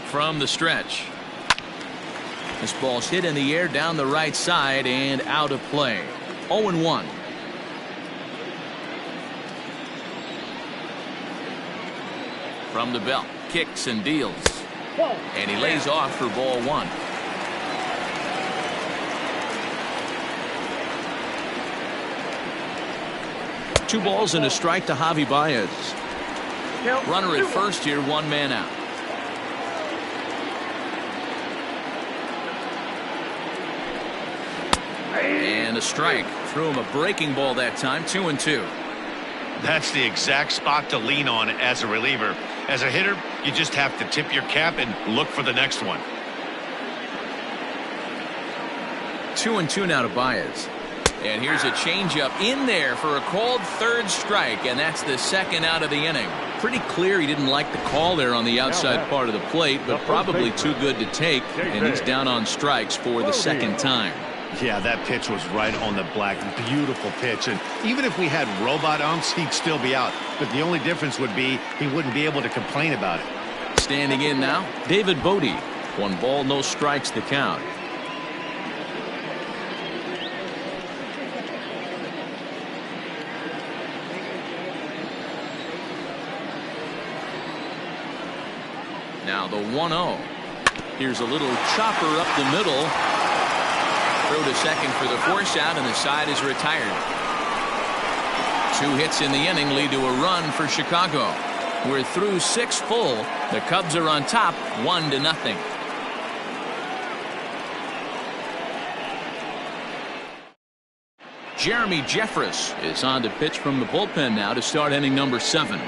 From the stretch. This ball's hit in the air down the right side and out of play. 0-1. From the belt, kicks and deals. And he lays off for ball 1. Two balls and a strike to Javi Baez. Runner at first here, 1 man out. And a strike. Threw him a breaking ball that time, 2-2. That's the exact spot to lean on as a reliever. As a hitter, you just have to tip your cap and look for the next one. 2-2 now to Baez. And here's a changeup in there for a called 3rd strike, and that's the 2nd out of the inning. Pretty clear he didn't like the call there on the outside part of the plate, but probably too good to take, and he's down on strikes for the 2nd time. Yeah, that pitch was right on the black. Beautiful pitch. And even if we had robot umps, he'd still be out. But the only difference would be he wouldn't be able to complain about it. Standing in now, David Bodie. 1 ball, no strikes the count. Now the 1-0. Here's a little chopper up the middle. Throw to second for the force out, and the side is retired. 2 hits in the inning lead to a run for Chicago. We're through 6 full. The Cubs are on top, 1-0. Jeremy Jeffress is on to pitch from the bullpen now to start inning number 7.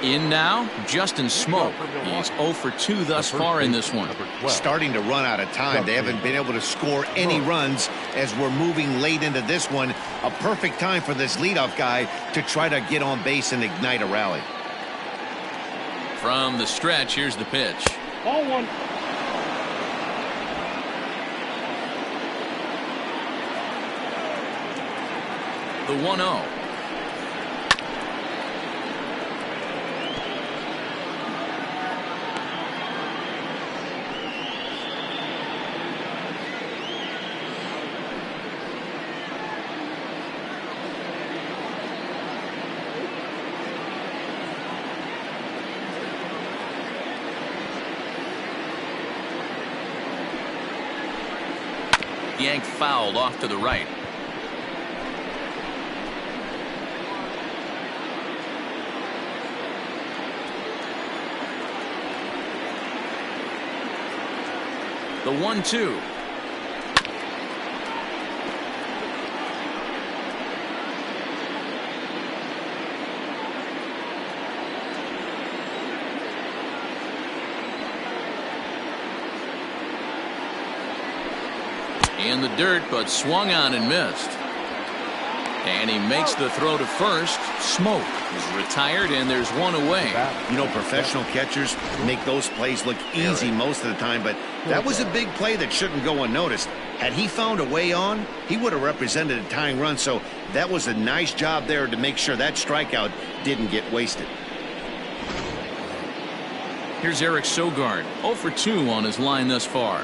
In now, Justin Smoke. He's 0 for 2 thus far in this one. Starting to run out of time. They haven't been able to score any runs as we're moving late into this one. A perfect time for this leadoff guy to try to get on base and ignite a rally. From the stretch, here's the pitch. Ball 1. The 1-0. Yanked fouled off to the right. The 1-2. In the dirt, but swung on and missed. And he makes the throw to first. Smoke is retired, and there's one away. You know, professional catchers make those plays look easy most of the time, but that was a big play that shouldn't go unnoticed. Had he found a way on, he would have represented a tying run, so that was a nice job there to make sure that strikeout didn't get wasted. Here's Eric Sogard, 0 for 2 on his line thus far.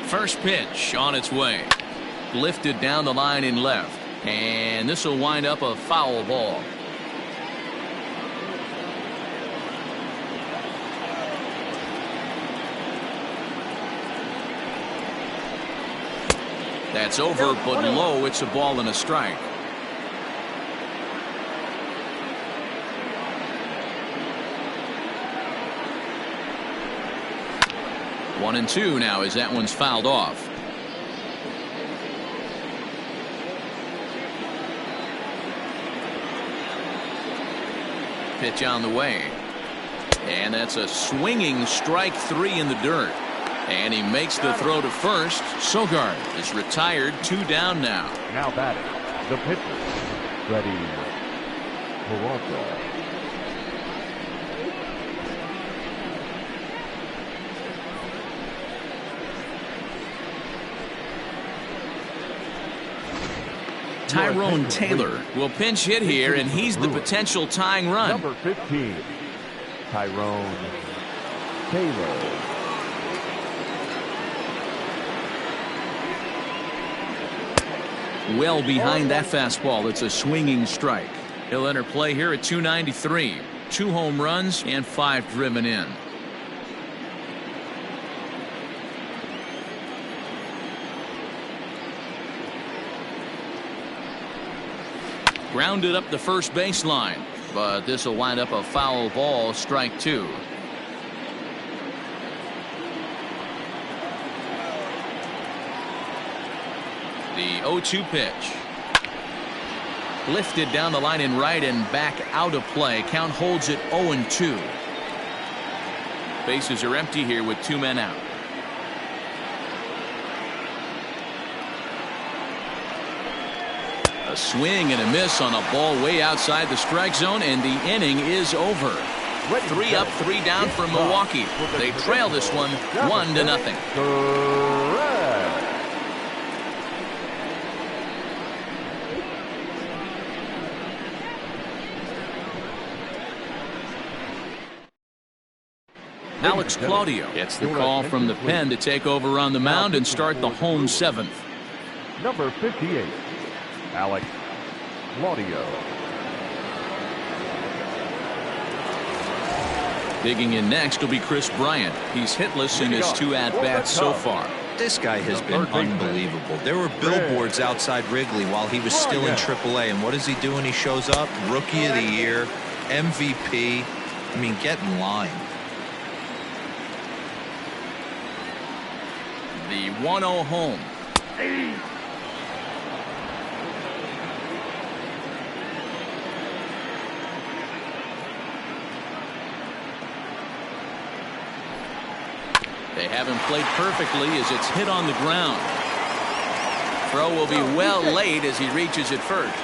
First pitch on its way. Lifted down the line in left. And this will wind up a foul ball. That's over, but low. It's a ball and a strike. One and two now as that one's fouled off. Pitch on the way. And that's a swinging strike three in the dirt. And he makes the throw to first. Sogard is retired, 2 down now. Now batting, the pitcher, Freddie Peralta. Tyrone Taylor will pinch hit here, and he's the potential tying run. Number 15, Tyrone Taylor. Well behind that fastball. It's a swinging strike. He'll enter play here at 293. 2 home runs and 5 driven in. Grounded up the first baseline, but this will wind up a foul ball, strike 2. The 0-2 pitch. Lifted down the line in right and back out of play. Count holds it 0-2. Bases are empty here with 2 men out. A swing and a miss on a ball way outside the strike zone, and the inning is over. 3 up, 3 down for Milwaukee. They trail this one 1-0. Alex Claudio gets the call from the pen to take over on the mound and start the home 7th. Number 58, Alex Claudio. Digging in next will be Chris Bryant. He's hitless in his 2 at-bats so far. This guy has been unbelievable. There were billboards outside Wrigley while he was still in AAA, and what does he do when he shows up? Rookie of the Year, MVP. I mean, get in line. The 1-0 home. They haven't played perfectly as it's hit on the ground. Throw will be well late as he reaches it first.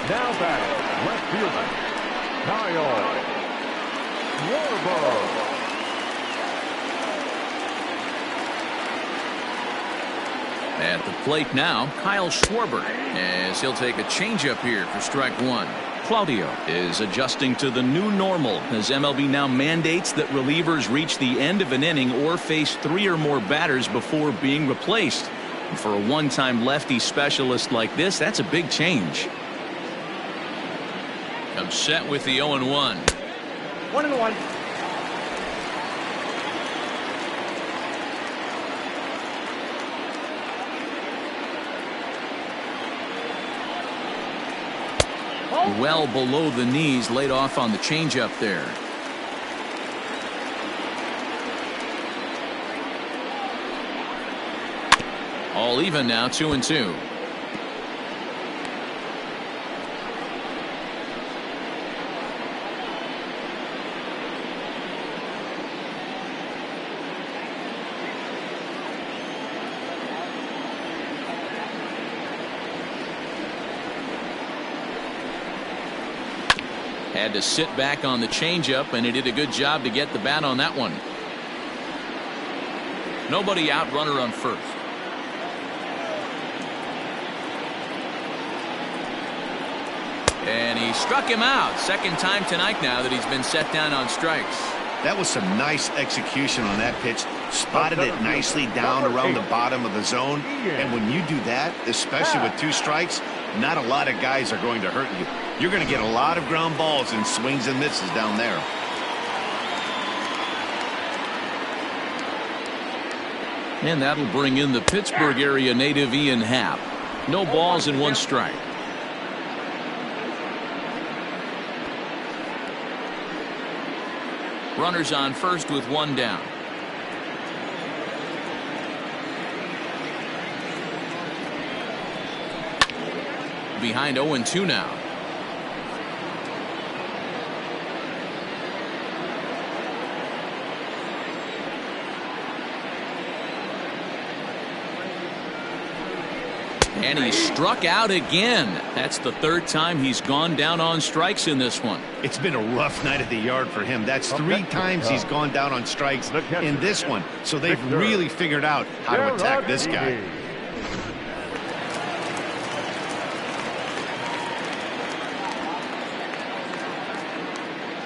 Now batting, left fielder, Kyle Schwarber. At the plate now, Kyle Schwarber, as he'll take a changeup here for strike 1. Claudio is adjusting to the new normal as MLB now mandates that relievers reach the end of an inning or face 3 or more batters before being replaced. And for a one-time lefty specialist like this, that's a big change. Comes set with the 0-1. 1-1. Well below the knees, laid off on the changeup there. All even now, 2-2. Had to sit back on the changeup, and he did a good job to get the bat on that one. Nobody out, runner on first. And he struck him out. Second time tonight now that he's been set down on strikes. That was some nice execution on that pitch. Spotted it nicely down around the bottom of the zone. And when you do that, especially with 2 strikes, not a lot of guys are going to hurt you. You're going to get a lot of ground balls and swings and misses down there. And that'll bring in the Pittsburgh area native Ian Happ. No balls and 1 strike. Runners on first with 1 down. Behind 0-2 now. And he struck out again. That's the 3rd time he's gone down on strikes in this one. It's been a rough night at the yard for him. That's 3 times he's gone down on strikes in this one. So they've really figured out how to attack this guy.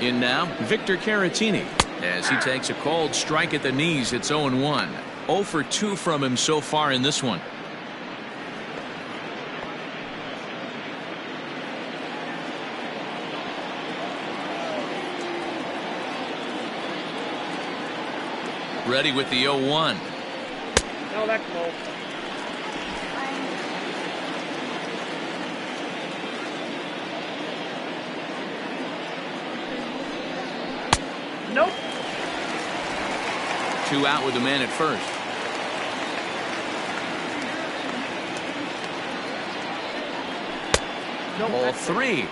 In now, Victor Caratini. As he takes a cold strike at the knees, it's 0-1. 0 for 2 from him so far in this one. Ready with the 0-1. No, that's low. Nope. 2 out with the man at first. Nope. Ball 3.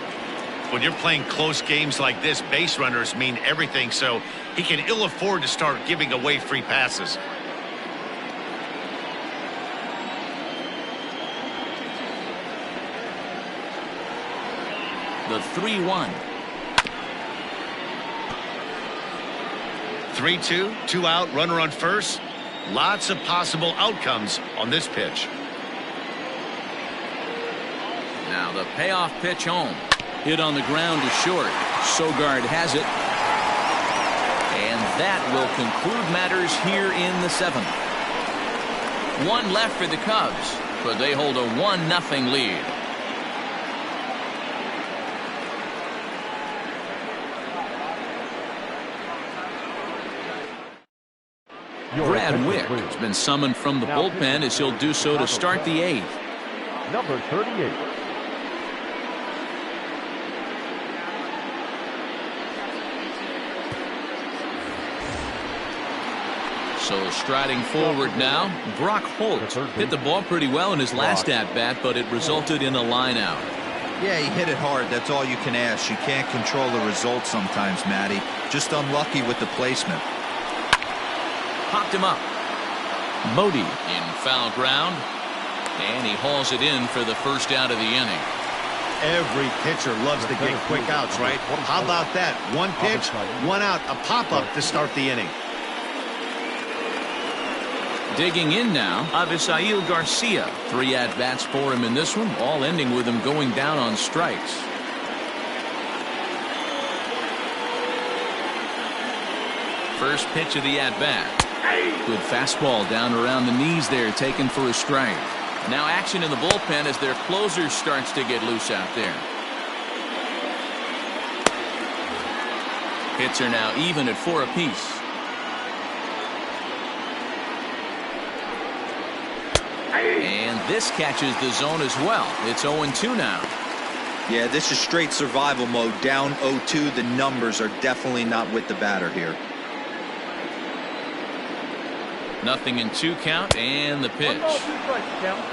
When you're playing close games like this, base runners mean everything, so he can ill afford to start giving away free passes. The 3-1. 3-2, 2 out, runner on first. Lots of possible outcomes on this pitch. Now the payoff pitch home. Hit on the ground to short. Sogard has it. And that will conclude matters here in the 7th. 1 left for the Cubs, but they hold a 1-0 lead. Brad Wick has been summoned from the bullpen as he'll do so to start the 8th. Number 38. So striding forward now, Brock Holt hit the ball pretty well in his last at-bat, but it resulted in a line-out. Yeah, he hit it hard. That's all you can ask. You can't control the result sometimes, Matty. Just unlucky with the placement. Popped him up. Modi in foul ground, and he hauls it in for the first out of the inning. Every pitcher loves to get quick outs, right? How about that? 1 pitch, 1 out, a pop-up to start the inning. Digging in now, Avisail Garcia. 3 at-bats for him in this one, all ending with him going down on strikes. First pitch of the at-bat. Good fastball down around the knees there, taken for a strike. Now action in the bullpen as their closer starts to get loose out there. Hits are now even at 4 apiece. And this catches the zone as well. It's 0-2 now. Yeah, this is straight survival mode. Down 0-2. The numbers are definitely not with the batter here. 0-2 count, and the pitch.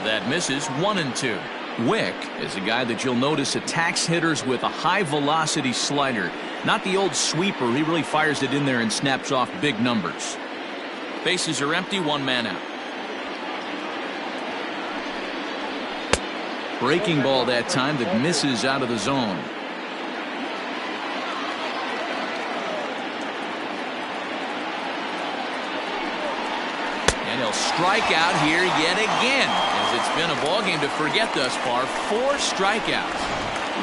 That misses. 1-2. Wick is a guy that you'll notice attacks hitters with a high velocity slider. Not the old sweeper. He really fires it in there and snaps off big numbers. Bases are empty. 1 man out. Breaking ball that time that misses out of the zone. He'll strike out here yet again, as it's been a ballgame to forget thus far. 4 strikeouts.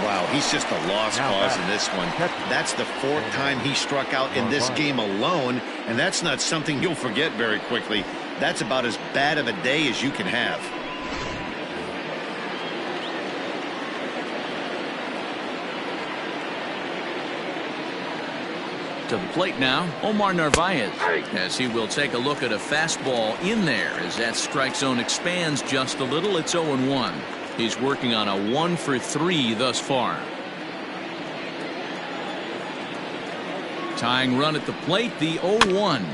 Wow, he's just a lost cause in this one. That's the 4th time he struck out in this game alone, and that's not something you'll forget very quickly. That's about as bad of a day as you can have. To the plate now, Omar Narvaez, as he will take a look at a fastball in there as that strike zone expands just a little. It's 0-1. He's working on a 1-for-3 thus far. Tying run at the plate, the 0-1.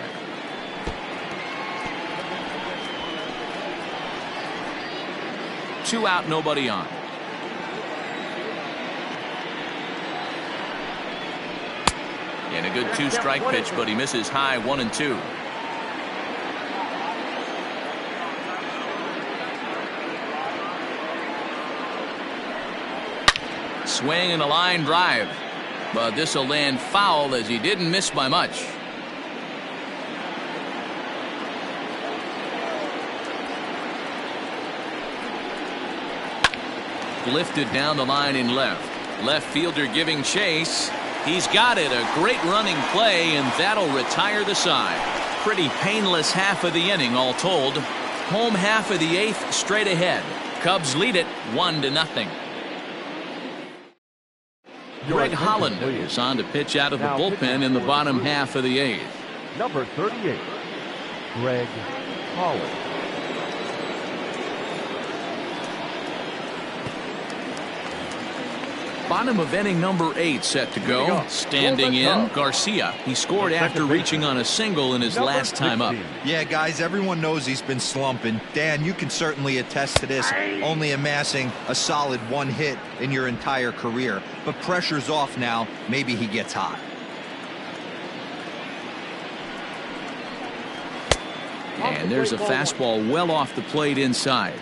Two out, nobody on. And a good 2-strike pitch, but he misses high. 1-2. Swing and a line drive, but this will land foul as he didn't miss by much. Lifted down the line in left. Left fielder giving chase. He's got it. A great running play, and that'll retire the side. Pretty painless half of the inning, all told. Home half of the 8th straight ahead. Cubs lead it 1-0. Greg Holland is on to pitch out of the bullpen in the bottom half of the 8th. Number 38, Greg Holland. Bottom of inning number 8 set to go. Standing in, Garcia. He scored after reaching on a single in his last time up. Yeah, guys, everyone knows he's been slumping. Dan, you can certainly attest to this, only amassing a solid 1 hit in your entire career. But pressure's off now. Maybe he gets hot. And there's a fastball well off the plate inside.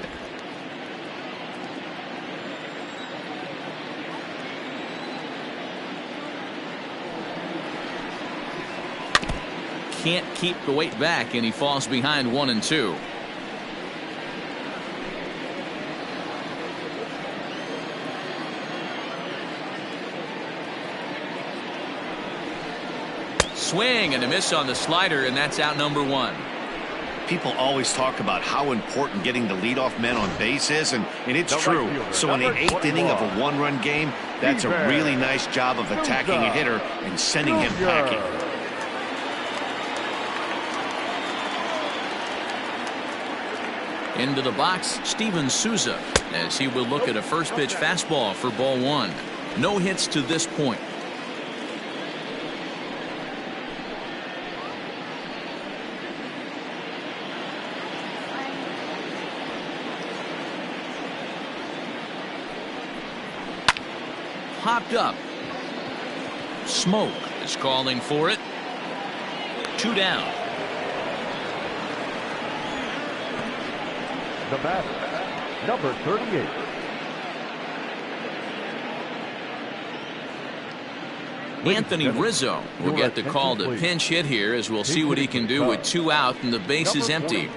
Can't keep the weight back, and he falls behind 1-2. Swing and a miss on the slider, and that's out number 1. People always talk about how important getting the leadoff man on base is, and it's true. So in the 8th inning of a 1-run game, that's a really nice job of attacking a hitter and sending him packing. Into the box, Steven Souza, as he will look at a first pitch fastball for ball 1. No hits to this point. Popped up. Smoke is calling for it. 2 down. The batter, number 38. Anthony Rizzo will get the call to pinch hit here, as we'll see what he can do with 2 out and the base is empty.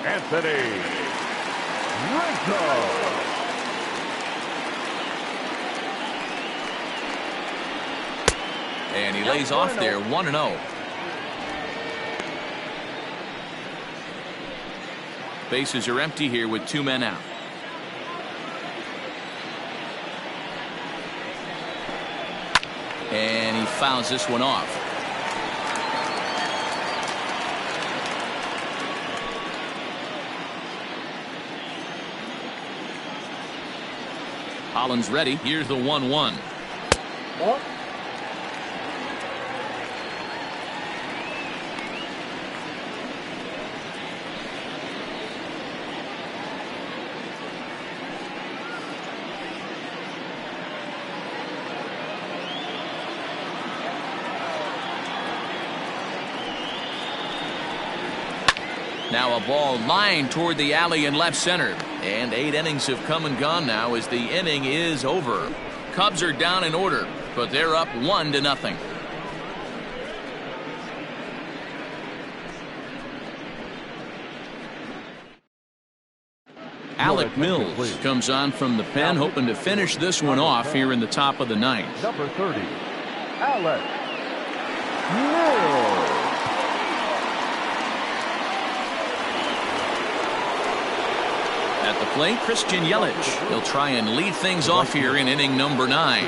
Anthony Rizzo. And he lays off there 1-0. Bases are empty here with 2 men out. And he fouls this one off. Holland's ready. Here's the 1-1. Now a ball lined toward the alley in left center. And 8 innings have come and gone now as the inning is over. Cubs are down in order, but they're up 1-0. Alec Mills comes on from the pen, hoping to finish this one off here in the top of the ninth. Number 30, Alec Mills. At the plate, Christian Yelich. He'll try and lead things off here in inning number 9.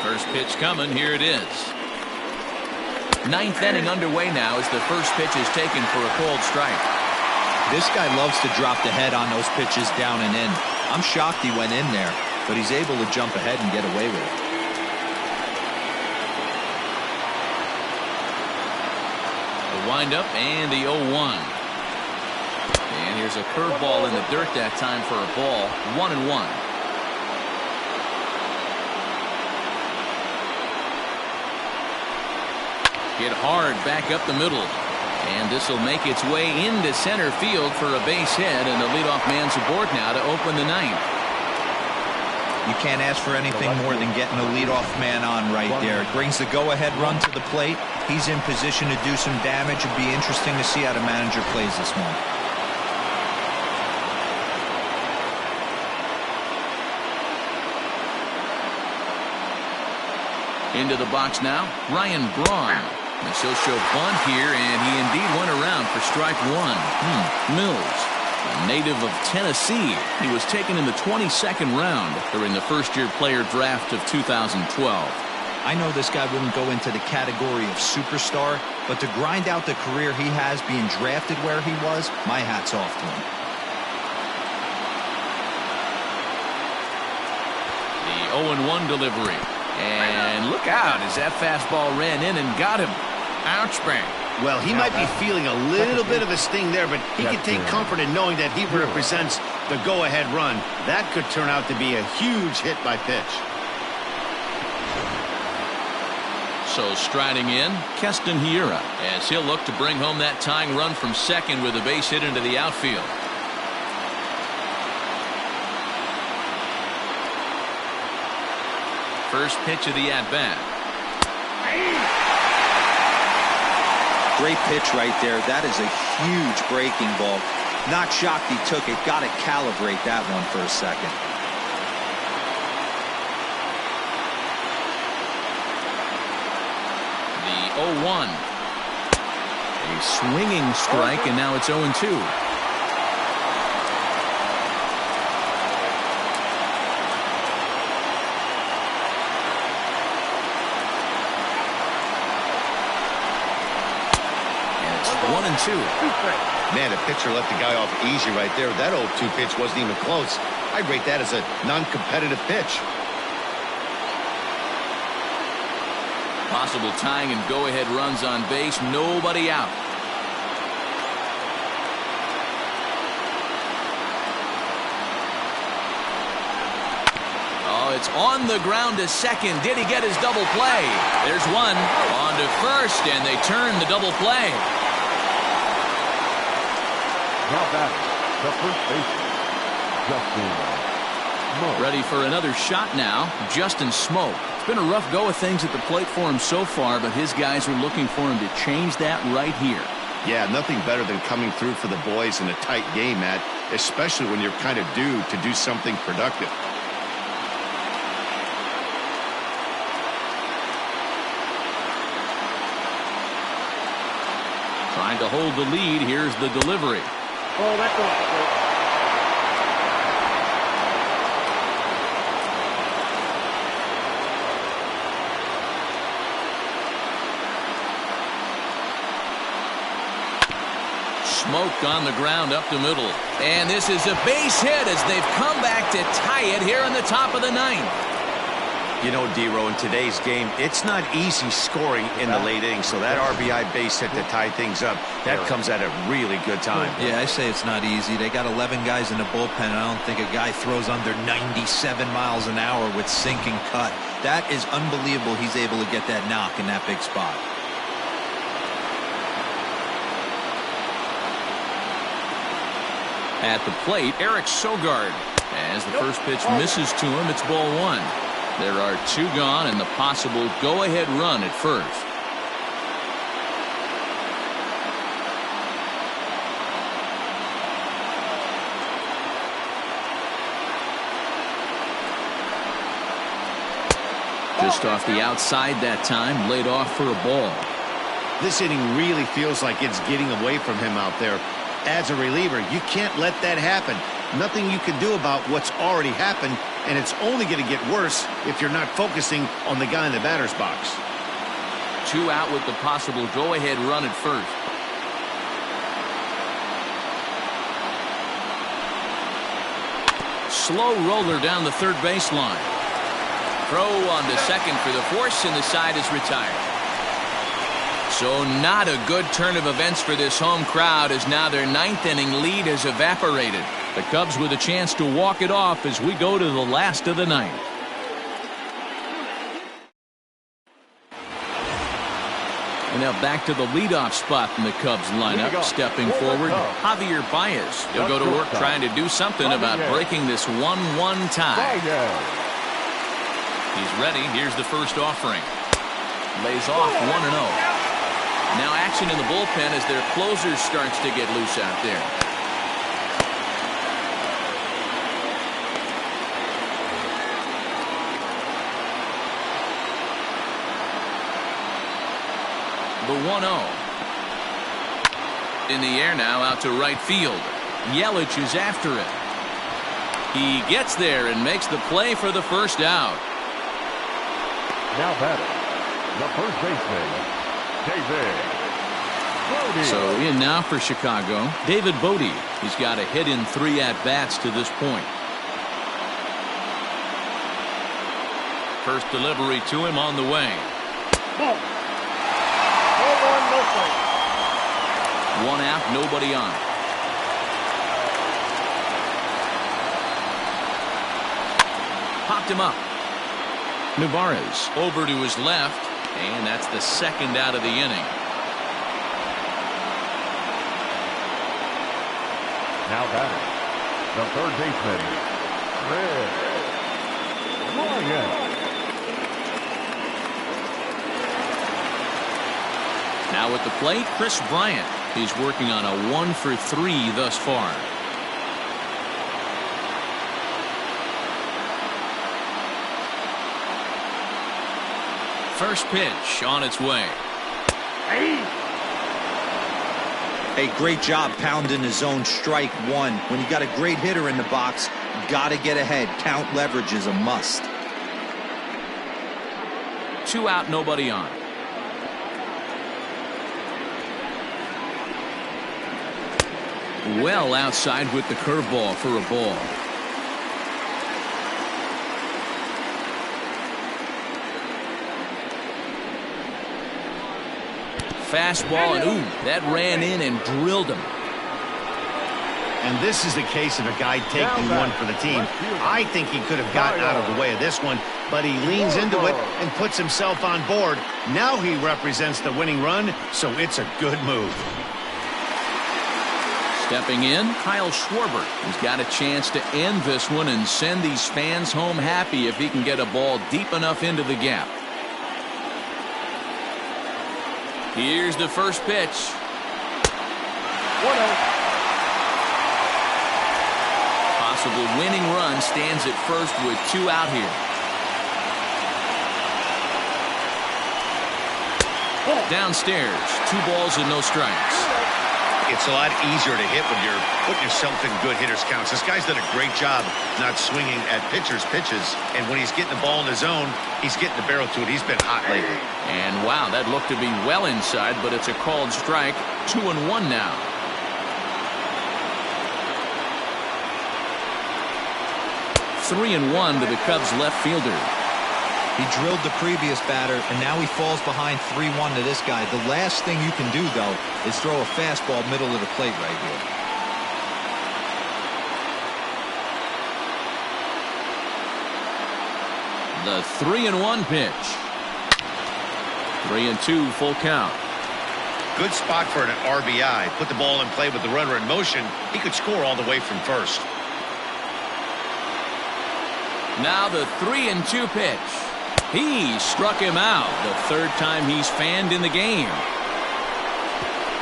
First pitch coming. Here it is. Ninth inning underway now as the first pitch is taken for a cold strike. This guy loves to drop the head on those pitches down and in. I'm shocked he went in there, but he's able to jump ahead and get away with it. The windup and the 0-1. And here's a curveball in the dirt that time for a ball. 1-1. Hit hard back up the middle. And this will make its way into center field for a base hit, and the leadoff man's aboard now to open the ninth. You can't ask for anything more than getting a leadoff man on right there. It brings the go-ahead run to the plate. He's in position to do some damage. It'd be interesting to see how the manager plays this one. Into the box now, Ryan Braun. This will show bunt here, and he indeed went around for strike 1. Mills, a native of Tennessee. He was taken in the 22nd round during the first-year player draft of 2012. I know this guy wouldn't go into the category of superstar, but to grind out the career he has being drafted where he was, my hat's off to him. The 0-1 delivery. And look out as that fastball ran in and got him. Ouch, bang. Well, he might be feeling a little bit of a sting there, but he can take comfort in knowing that he represents the go-ahead run. That could turn out to be a huge hit by pitch. So striding in, Keston Hiura, as he'll look to bring home that tying run from second with a base hit into the outfield. First pitch of the at-bat. Great pitch right there. That is a huge breaking ball. Not shocked he took it. Got to calibrate that one for a second. The 0-1. A swinging strike, and now it's 0-2. And it's 1-2. Man, the pitcher let the guy off easy right there. That 0-2 pitch wasn't even close. I'd rate that as a non-competitive pitch. Possible tying and go-ahead runs on base. Nobody out. Oh, it's on the ground to second. Did he get his double play? There's one. On to first, and they turn the double play. Now back, the first baseman, Justin Smoke. Ready for another shot now, Justin Smoke. It's been a rough go of things at the plate for him so far, but his guys are looking for him to change that right here. Yeah, nothing better than coming through for the boys in a tight game, Matt, especially when you're kind of due to do something productive. Trying to hold the lead. Here's the delivery. Oh, that's off. Smoke on the ground up the middle. And this is a base hit as they've come back to tie it here in the top of the ninth. You know, D-Row, in today's game, it's not easy scoring in the late innings, so that RBI base hit to tie things up, that comes at a really good time. Yeah, I say it's not easy. They got 11 guys in the bullpen, and I don't think a guy throws under 97 miles an hour with sinking cut. That is unbelievable he's able to get that knock in that big spot. At the plate, Eric Sogard. As the first pitch misses to him, it's ball 1. There are 2 gone and the possible go-ahead run at first. Just off the outside that time, laid off for a ball. This inning really feels like it's getting away from him out there. As a reliever, you can't let that happen. Nothing you can do about what's already happened, and it's only going to get worse if you're not focusing on the guy in the batter's box. 2 out with the possible go-ahead run at first. Slow roller down the third baseline. Throw on to second for the force, and the side is retired. So not a good turn of events for this home crowd, as now their 9th inning lead has evaporated. The Cubs with a chance to walk it off as we go to the last of the 9th. And now back to the leadoff spot in the Cubs lineup. Stepping forward, Javier Baez. He'll go to work trying to do something about breaking this 1-1 tie. He's ready. Here's the first offering. Lays off 1-0. Now action in the bullpen as their closer starts to get loose out there. The 1-0. In the air now, out to right field. Yelich is after it. He gets there and makes the play for the first out. Now batting, the first baseman, David Bodie. So in now for Chicago, David Bodie. He's got a hit in 3 at-bats to this point. First delivery to him on the way. Ball. 1 out, nobody on. Popped him up. Narvaez over to his left, and that's the 2nd out of the inning. Now batting, the third baseman, Ryan. Now at the plate, Chris Bryant. He's working on a 1-for-3 thus far. First pitch on its way. Hey, great job pounding his own strike 1. When you got a great hitter in the box, you got to get ahead. Count leverage is a must. 2 out, nobody on. Well outside with the curveball for a ball. Fastball, and ooh, that ran in and drilled him. And this is the case of a guy taking one for the team. I think he could have gotten out of the way of this one, but he leans into it and puts himself on board. Now he represents the winning run, so it's a good move. Stepping in, Kyle Schwarber. He's got a chance to end this one and send these fans home happy if he can get a ball deep enough into the gap. Here's the first pitch. 1-0. Possible winning run stands at first with 2 out here. Downstairs, 2 balls and no strikes. It's a lot easier to hit when you're putting yourself in good hitters' counts. This guy's done a great job not swinging at pitchers' pitches, and when he's getting the ball in his zone, he's getting the barrel to it. He's been hot lately. And wow, that looked to be well inside, but it's a called strike. 2-1 now. Three and 1 to the Cubs left fielder. He drilled the previous batter, and now he falls behind 3-1 to this guy. The last thing you can do, though, is throw a fastball middle of the plate right here. The 3-1 pitch. 3-2 full count. Good spot for an RBI. Put the ball in play with the runner in motion. He could score all the way from first. Now the 3-2 pitch. He struck him out. The 3rd time he's fanned in the game.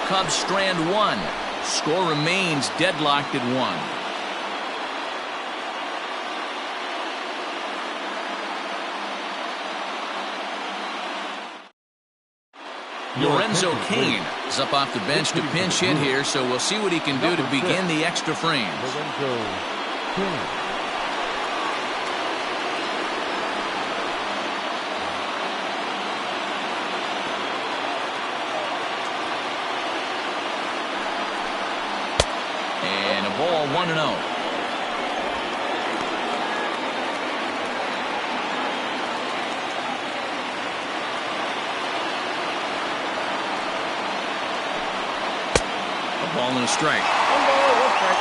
Cubs strand 1. Score remains deadlocked at 1. Lorenzo Cain is up off the bench to pinch hit here, so we'll see what he can do to begin the extra frames. Lorenzo Cain. And a ball 1-0. Ball and a strike. One ball, one strike.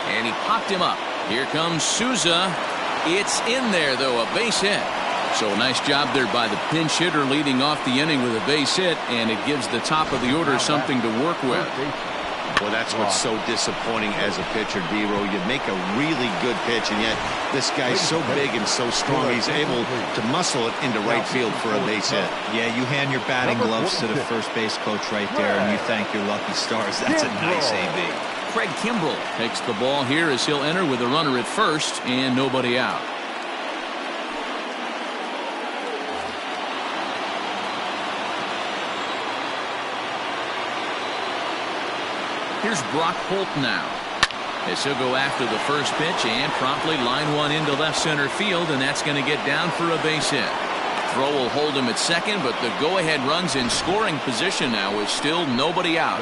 And he popped him up. Here comes Souza. It's in there, though, a base hit. So a nice job there by the pinch hitter leading off the inning with a base hit, and it gives the top of the order something to work with. Well, that's what's so disappointing as a pitcher, D-Row. You make a really good pitch, and yet this guy's so big and so strong, he's able to muscle it into right field for a base hit. Yeah, you hand your batting gloves to the first base coach right there, and you thank your lucky stars. That's a nice AB. Craig Kimbrell takes the ball here as he'll enter with a runner at first and nobody out. Here's Brock Holt now, as he'll go after the first pitch and promptly line one into left center field, and that's going to get down for a base hit. Throw will hold him at second, but the go-ahead run's in scoring position now with still nobody out.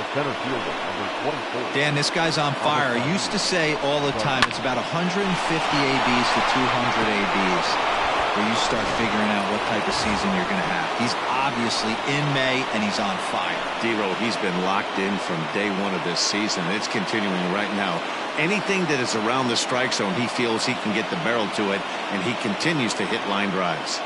Dan, this guy's on fire. I used to say all the time it's about 150 ABs to 200 ABs where you start figuring out what type of season you're going to have. He's obviously in May, and he's on fire. D-Row, he's been locked in from day one of this season. It's continuing right now. Anything that is around the strike zone, he feels he can get the barrel to it, and he continues to hit line drives.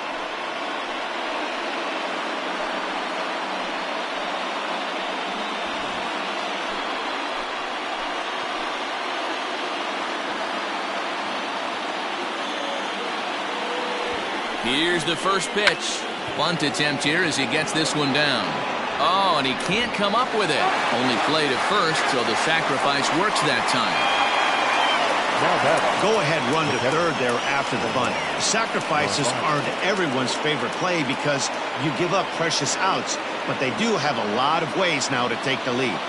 Here's the first pitch. Bunt attempt here as he gets this one down. Oh, and he can't come up with it. Only played at first, so the sacrifice works that time. Go ahead run to third there after the bunt. Sacrifices aren't everyone's favorite play because you give up precious outs, but they do have a lot of ways now to take the lead.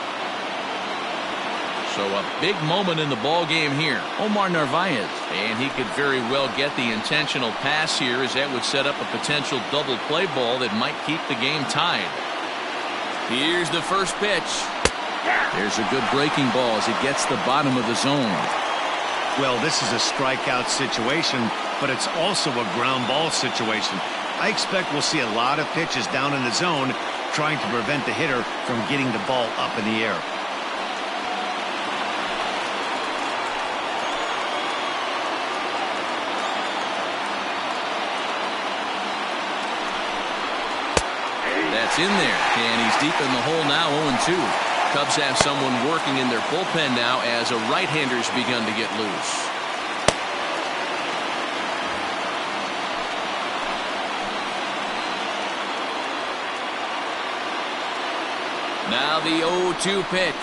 So a big moment in the ball game here. Omar Narvaez, and he could very well get the intentional pass here, as that would set up a potential double play ball that might keep the game tied. Here's the first pitch. There's a good breaking ball as it gets the bottom of the zone. Well, this is a strikeout situation, but it's also a ground ball situation. I expect we'll see a lot of pitches down in the zone trying to prevent the hitter from getting the ball up in the air. That's in there, and he's deep in the hole now, 0-2. Cubs have someone working in their bullpen now as a right-hander's begun to get loose. Now the 0-2 pitch.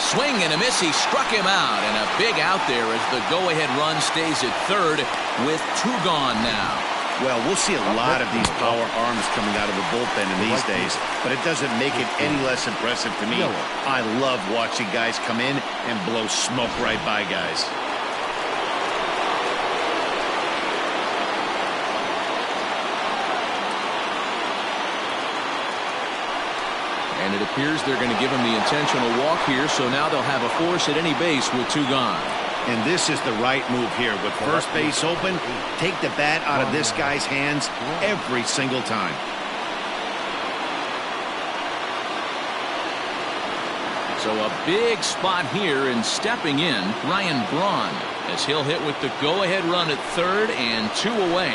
Swing and a miss. He struck him out, and a big out there as the go-ahead run stays at third with two gone now. Well, we'll see a lot of these power arms coming out of the bullpen in these days, but it doesn't make it any less impressive to me. I love watching guys come in and blow smoke right by guys. And it appears they're going to give him the intentional walk here, so now they'll have a force at any base with two gone. And this is the right move here. With first base open, take the bat out of this guy's hands every single time. So a big spot here, and stepping in, Ryan Braun, as he'll hit with the go-ahead run at third and two away.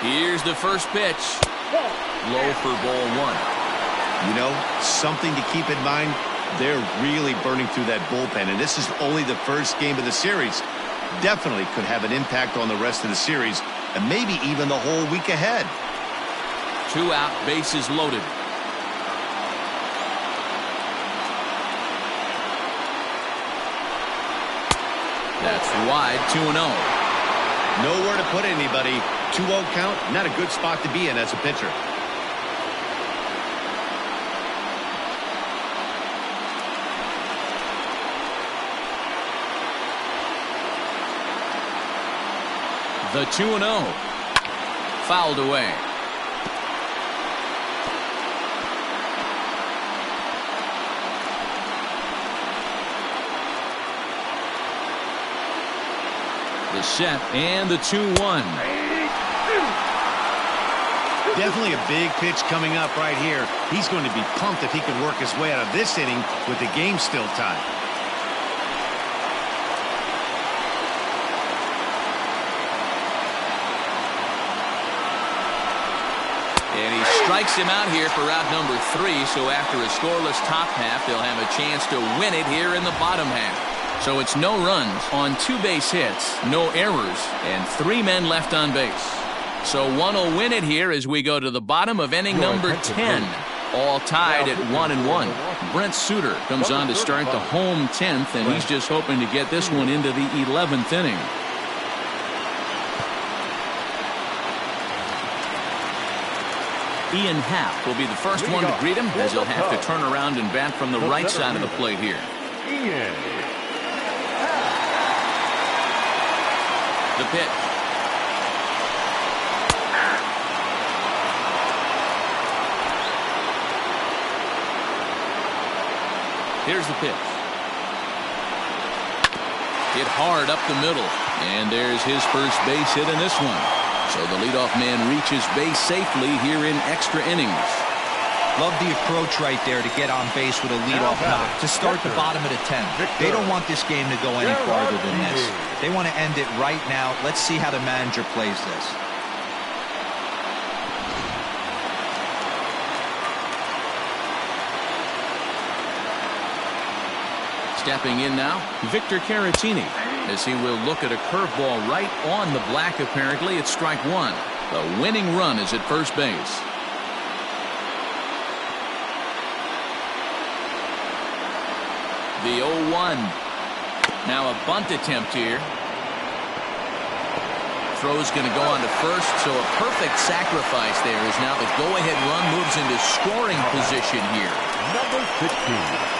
Here's the first pitch. Low for ball one. You know, something to keep in mind, They're really burning through that bullpen, and this is only the first game of the series. Definitely could have an impact on the rest of the series, and maybe even the whole week ahead. 2 out, bases loaded. That's wide, 2-0. Nowhere to put anybody. 2-0 count, not a good spot to be in as a pitcher. The 2-0. Fouled away. The set and the 2-1. Definitely a big pitch coming up right here. He's going to be pumped if he can work his way out of this inning with the game still tied. And he strikes him out here for out number 3. So after a scoreless top half, they'll have a chance to win it here in the bottom half. So it's no runs on 2 base hits, no errors, and 3 men left on base. So one will win it here as we go to the bottom of inning number 10. All tied at 1-1. Brent Suter comes on to start the home 10th, and he's just hoping to get this one into the 11th inning. Ian Happ will be the first one to greet him, as he'll have to turn around and bat from the right side of the plate here. The pitch. Here's the pitch. Hit hard up the middle. And there's his first base hit in this one. So the leadoff man reaches base safely here in extra innings. Love the approach right there to get on base with a leadoff knock to start the bottom of the 10th. They don't want this game to go any farther than this. They want to end it right now. Let's see how the manager plays this. Stepping in now, Victor Caratini, as he will look at a curveball right on the black. Apparently, it's strike 1. The winning run is at first base. The 0-1. Now a bunt attempt here. Throw's going to go on to first, so a perfect sacrifice there as now the go-ahead run moves into scoring position here. Number 15.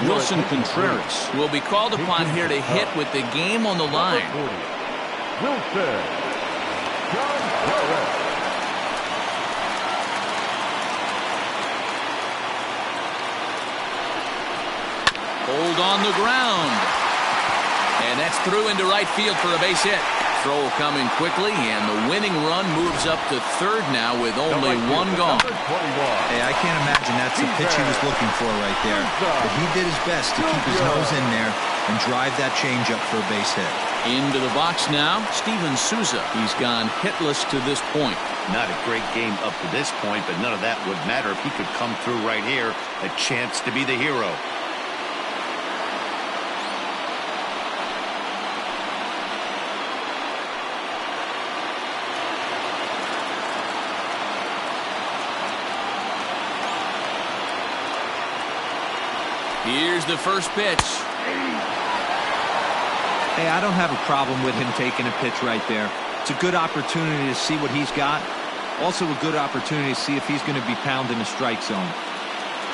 Wilson Contreras will be called upon here to hit with the game on the line. Wilson Contreras. Hold on the ground. And that's through into right field for a base hit. Throw coming quickly, and the winning run moves up to third now with only 1 gone. Hey, I can't imagine that's the pitch he was looking for right there. But he did his best to keep his nose in there and drive that changeup for a base hit. Into the box now, Steven Souza. He's gone hitless to this point. Not a great game up to this point, but none of that would matter if he could come through right here. A chance to be the hero. Here's the first pitch. Hey, I don't have a problem with him taking a pitch right there. It's a good opportunity to see what he's got. Also a good opportunity to see if he's going to be pounding the strike zone.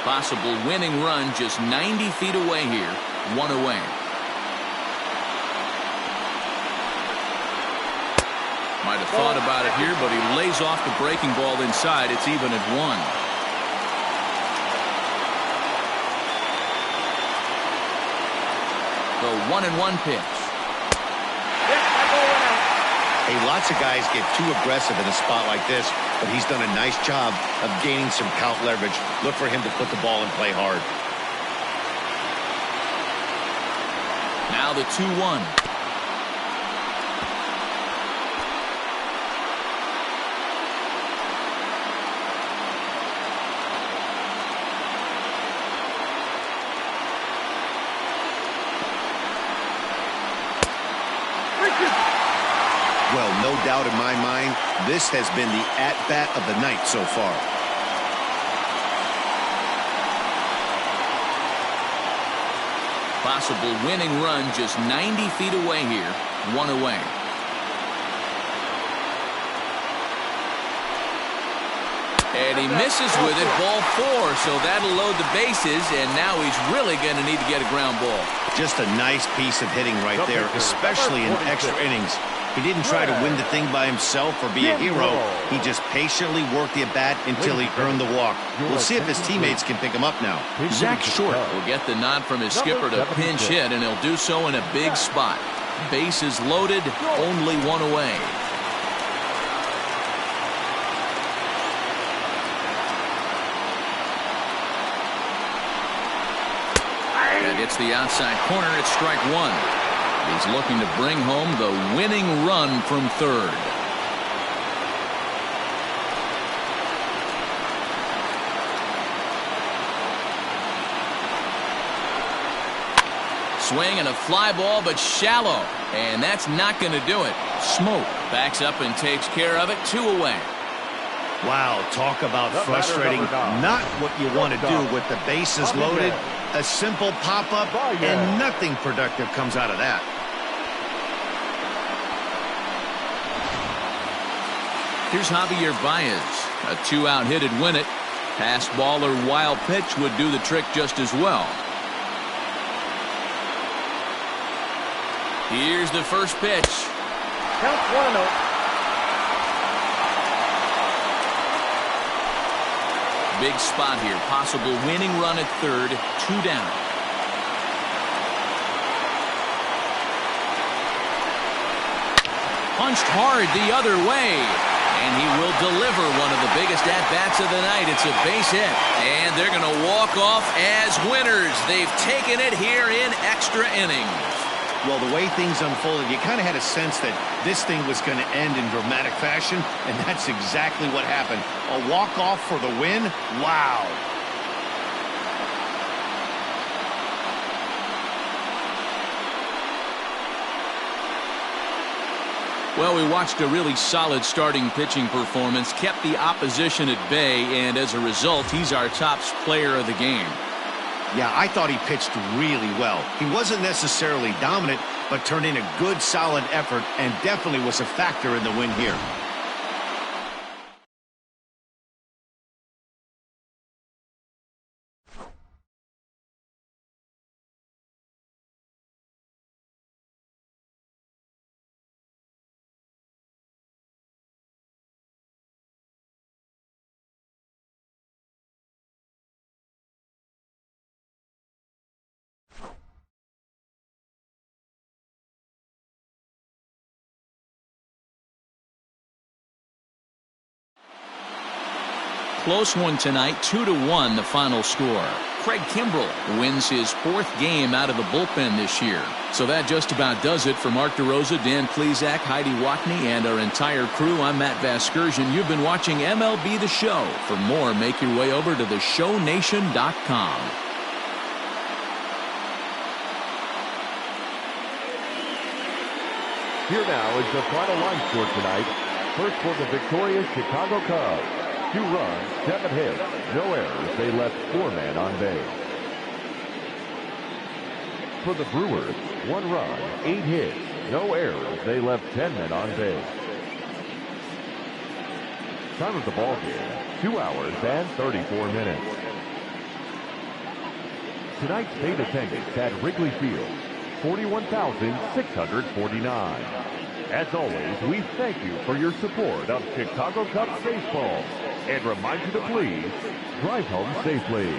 Possible winning run just 90 feet away here. 1 away. Might have thought about it here, but he lays off the breaking ball inside. It's even at 1. The 1-1 pitch. Hey, lots of guys get too aggressive in a spot like this, but he's done a nice job of gaining some count leverage. Look for him to put the ball in play hard. Now the 2-1. doubt in my mind, this has been the at-bat of the night so far. Possible winning run just 90 feet away here. 1 away. And he misses with it, ball 4, so that'll load the bases, and now he's really going to need to get a ground ball. Just a nice piece of hitting right there, especially in extra innings. He didn't try to win the thing by himself or be a hero. He just patiently worked the at-bat until he earned the walk. We'll see if his teammates can pick him up now. Zach Short will get the nod from his skipper to pinch hit, and he'll do so in a big spot. Bases loaded, only 1 away. And it's the outside corner. It's strike 1. He's looking to bring home the winning run from third. Swing and a fly ball, but shallow. And that's not going to do it. Smoke backs up and takes care of it. 2 away. Wow, talk about frustrating. Not what you want to do with the bases loaded. A simple pop-up, and nothing productive comes out of that. Here's Javier Baez. A 2-out hit'd win it. Pass ball or wild pitch would do the trick just as well. Here's the first pitch. Count 1-0. Big spot here. Possible winning run at third. 2 down. Punched hard the other way. And he will deliver one of the biggest at-bats of the night. It's a base hit. And they're going to walk off as winners. They've taken it here in extra innings. Well, the way things unfolded, you kind of had a sense that this thing was going to end in dramatic fashion, and that's exactly what happened. A walk-off for the win? Wow. Well, we watched a really solid starting pitching performance, kept the opposition at bay, and as a result, he's our top player of the game. Yeah, I thought he pitched really well. He wasn't necessarily dominant, but turned in a good, solid effort and definitely was a factor in the win here. Close one tonight, 2-1 the final score. Craig Kimbrell wins his 4th game out of the bullpen this year. So that just about does it for Mark DeRosa, Dan Plesac, Heidi Watney, and our entire crew. I'm Matt Vasgersian. You've been watching MLB The Show. For more, make your way over to theshownation.com. Here now is the final line score tonight. First for the victorious Chicago Cubs. 2 runs, 7 hits, no errors. They left 4 men on base. For the Brewers, 1 run, 8 hits, no errors. They left 10 men on base. Time of the ball game, 2 hours and 34 minutes. Tonight's paid attendance at Wrigley Field, 41,649. As always, we thank you for your support of Chicago Cubs baseball and remind you to please drive home safely.